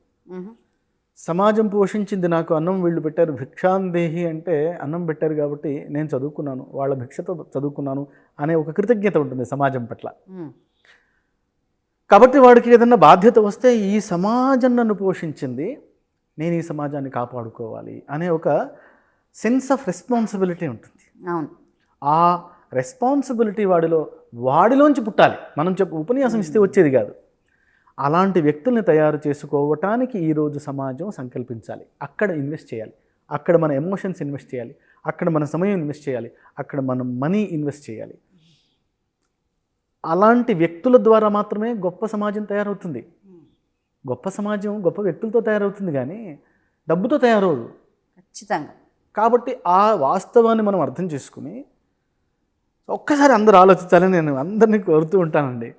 నాకు అన్నం వీళ్ళు పెట్టారు, భిక్షాందేహి అంటే అన్నం పెట్టారు కాబట్టి నేను చదువుకున్నాను, వాళ్ళ భిక్షతో చదువుకున్నాను అనే ఒక కృతజ్ఞత ఉంటుంది సమాజం పట్ల. కాబట్టి వాడికి ఏదన్నా బాధ్యత వస్తే ఈ సమాజం నన్ను పోషించింది, నేను ఈ సమాజాన్ని కాపాడుకోవాలి అనే ఒక సెన్స్ ఆఫ్ రెస్పాన్సిబిలిటీ ఉంటుంది. అవును. ఆ రెస్పాన్సిబిలిటీ వాడిలోంచి పుట్టాలి. మనం ఉపన్యాసం ఇస్తే వచ్చేది కాదు. అలాంటి వ్యక్తుల్ని తయారు చేసుకోవటానికి ఈరోజు సమాజం సంకల్పించాలి. అక్కడ ఇన్వెస్ట్ చేయాలి, అక్కడ మన ఎమోషన్స్ ఇన్వెస్ట్ చేయాలి, అక్కడ మన సమయం ఇన్వెస్ట్ చేయాలి, అక్కడ మనం మనీ ఇన్వెస్ట్ చేయాలి. అలాంటి వ్యక్తుల ద్వారా మాత్రమే గొప్ప సమాజం తయారవుతుంది. గొప్ప సమాజం గొప్ప వ్యక్తులతో తయారవుతుంది, కానీ డబ్బుతో తయారవదు ఖచ్చితంగా. కాబట్టి ఆ వాస్తవాన్ని మనం అర్థం చేసుకుని ఒక్కసారి అందరూ ఆలోచించాలని నేను అందరినీ కోరుతూ ఉంటానండి.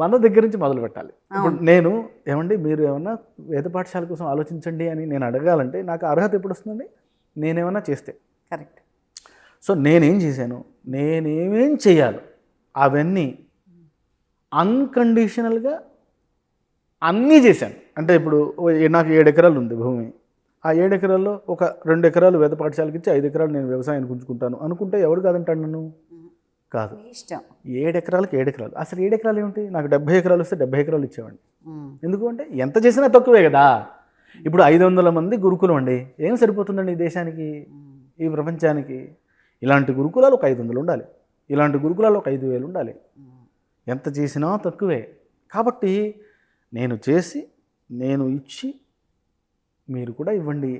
మన దగ్గర నుంచి మొదలు పెట్టాలి. ఇప్పుడు నేను ఏమండి మీరు ఏమన్నా వేద పాఠశాల కోసం ఆలోచించండి అని నేను అడగాలంటే నాకు అర్హత ఎప్పుడు వస్తుందండి? నేనేమన్నా చేస్తే. కరెక్ట్. సో నేనేం చేశాను, నేనేమేం చేయాలో అవన్నీ అన్కండిషనల్గా అన్నీ చేశాను. అంటే ఇప్పుడు నాకు 7 ఎకరాలు ఉంది భూమి. ఆ 7 ఎకరాల్లో ఒక 2 ఎకరాలు వేద పాఠశాలకి ఇచ్చి 5 ఎకరాలు నేను వ్యవసాయానికి ఉంచుకుంటాను అనుకుంటే ఎవరు కాదంటాడు నన్ను? కాదు. 7 ఎకరాలకి 7 ఎకరాలు. అసలు 7 ఎకరాలు ఏమిటి? నాకు 70 ఎకరాలు వస్తే 70 ఎకరాలు ఇచ్చేవాడిని. ఎందుకు అంటే ఎంత చేసినా తక్కువే కదా. ఇప్పుడు 500 మంది గురుకులం అండి, ఏం సరిపోతుందండి ఈ దేశానికి, ఈ ప్రపంచానికి? ఇలాంటి గురుకులాలు ఒక 500 ఉండాలి, ఇలాంటి గురుకులాలు ఒక 5,000 ఉండాలి. ఎంత చేసినా తక్కువే. కాబట్టి నేను చేసి నేను ఇచ్చి మీరు కూడా ఇవ్వండి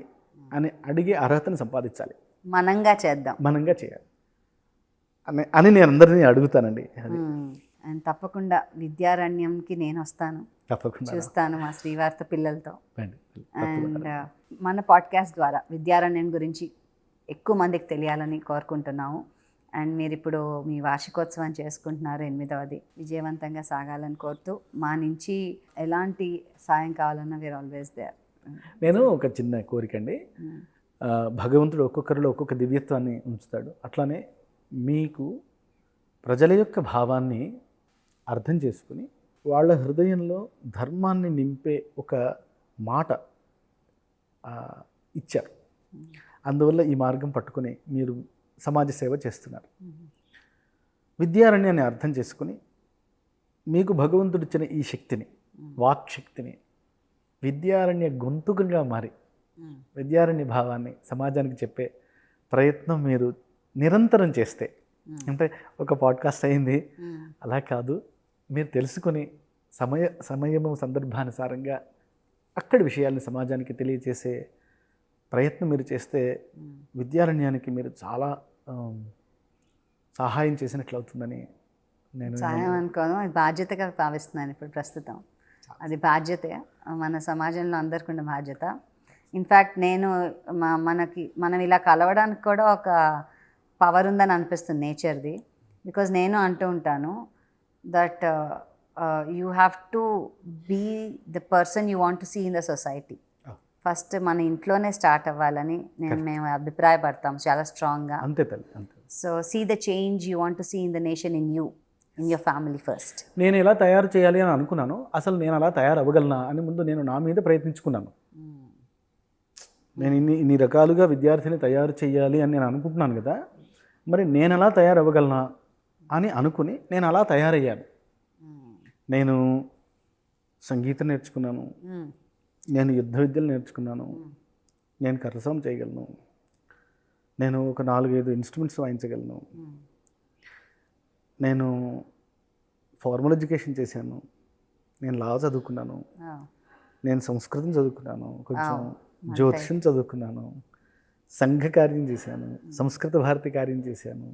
అని అడిగే అర్హతను సంపాదించాలి. మనంగా చేయాలి అని నేను అందరినీ అడుగుతానండి. అండ్ తప్పకుండా విద్యారణ్యంకి నేను వస్తాను, తప్పకుండా చూస్తాను మా శ్రీవార్త పిల్లలతో. అండ్ మన పాడ్కాస్ట్ ద్వారా విద్యారణ్యం గురించి ఎక్కువ మందికి తెలియాలని కోరుకుంటున్నాము. అండ్ మీరు ఇప్పుడు మీ వార్షికోత్సవం చేసుకుంటున్నారు, 8వది, విజయవంతంగా సాగాలని కోరుతూ మా నుంచి ఎలాంటి సాయం కావాలన్నా వీఆర్ ఆల్వేస్ దేర్. నేను ఒక చిన్న కోరిక అండి, భగవంతుడు ఒక్కొక్కరిలో ఒక్కొక్క దివ్యత్వాన్ని ఉంచుతాడు. అట్లానే మీకు ప్రజల యొక్క భావాన్ని అర్థం చేసుకుని వాళ్ళ హృదయంలో ధర్మాన్ని నింపే ఒక మాట ఇచ్చారు. అందువల్ల ఈ మార్గం పట్టుకుని మీరు సమాజ సేవ చేస్తున్నారు. విద్యారణ్యాన్ని అర్థం చేసుకుని మీకు భగవంతుడు ఇచ్చిన ఈ శక్తిని, వాక్ శక్తిని విద్యారణ్య గొంతుకగా మారి విద్యారణ్య భావాన్ని సమాజానికి చెప్పే ప్రయత్నం మీరు నిరంతరం చేస్తే, అంటే ఒక పాడ్కాస్ట్ అయింది అలా కాదు, మీరు తెలుసుకొని సమయము సందర్భానుసారంగా అక్కడి విషయాల్ని సమాజానికి తెలియచేసే ప్రయత్నం మీరు చేస్తే విద్యారణ్యానికి మీరు చాలా సహాయం చేసినట్లు అవుతుందని నేను సహాయం అనుకోను, అది బాధ్యతగా భావిస్తున్నాను ఇప్పుడు ప్రస్తుతం. అది బాధ్యతే, మన సమాజంలో అందరికీ ఉన్న బాధ్యత. ఇన్ఫ్యాక్ట్ నేను మనం ఇలా కలవడానికి కూడా ఒక పవర్ ఉందని అనిపిస్తుంది నేచర్ది. బికాజ్ నేను అంటూ ఉంటాను that you have to be the person you want to see in the society. First మన ఇంట్లోనే స్టార్ట్ అవ్వాలని మేము అభిప్రాయపడతాం చాలా స్ట్రాంగ్గా. అంతే తల్లి, అంతే. So see the change you want to see in the nation, in you, in your family first. నేను ఎలా తయారు చేయాలి అని అనుకున్నాను, అసలు నేను అలా తయారవ్వగలనా అని ముందు నేను నా మీద ప్రయత్నించుకున్నాను. నేను ఇన్ని రకాలుగా విద్యార్థిని తయారు చేయాలి అని నేను అనుకుంటున్నాను కదా, మరి నేను ఎలా తయారవ్వగలనా అని అనుకుని నేను అలా తయారయ్యాను. నేను సంగీతం నేర్చుకున్నాను, నేను యుద్ధ విద్యలు నేర్చుకున్నాను, నేను కరసం చేయగలను, నేను ఒక 4-5 ఇన్స్ట్రుమెంట్స్ వాయించగలను, నేను ఫార్మల్ ఎడ్యుకేషన్ చేశాను, నేను లా చదువుకున్నాను, నేను సంస్కృతం చదువుకున్నాను, కొంచెం జ్యోతిషం చదువుకున్నాను, సంఘ కార్యం చేశాను, సంస్కృత భారతి కార్యం చేశాను,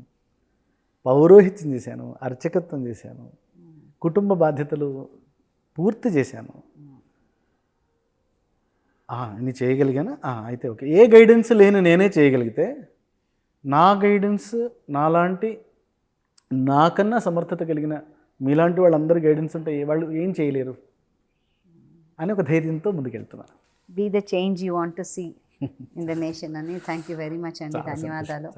పౌరోహిత్యం చేశాను, అర్చకత్వం చేశాను, కుటుంబ బాధ్యతలు పూర్తి చేశాను. ఇన్ని చేయగలిగానా? అయితే ఓకే. ఏ గైడెన్స్ లేని నేనే చేయగలిగితే నా గైడెన్స్ నాలాంటి నాకన్నా సమర్థత కలిగిన మీలాంటి వాళ్ళందరూ గైడెన్స్ ఉంటే వాళ్ళు ఏం చేయలేరు అని ఒక ధైర్యంతో ముందుకెళ్తున్నాను. Be the change you want to see in the nation అని. థ్యాంక్ యూ వెరీ మచ్ అండి, ధన్యవాదాలు.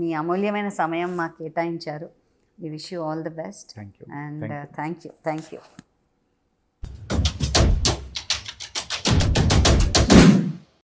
మీ అమూల్యమైన సమయం మాకు కేటాయించారు. We wish you all the best and thank you.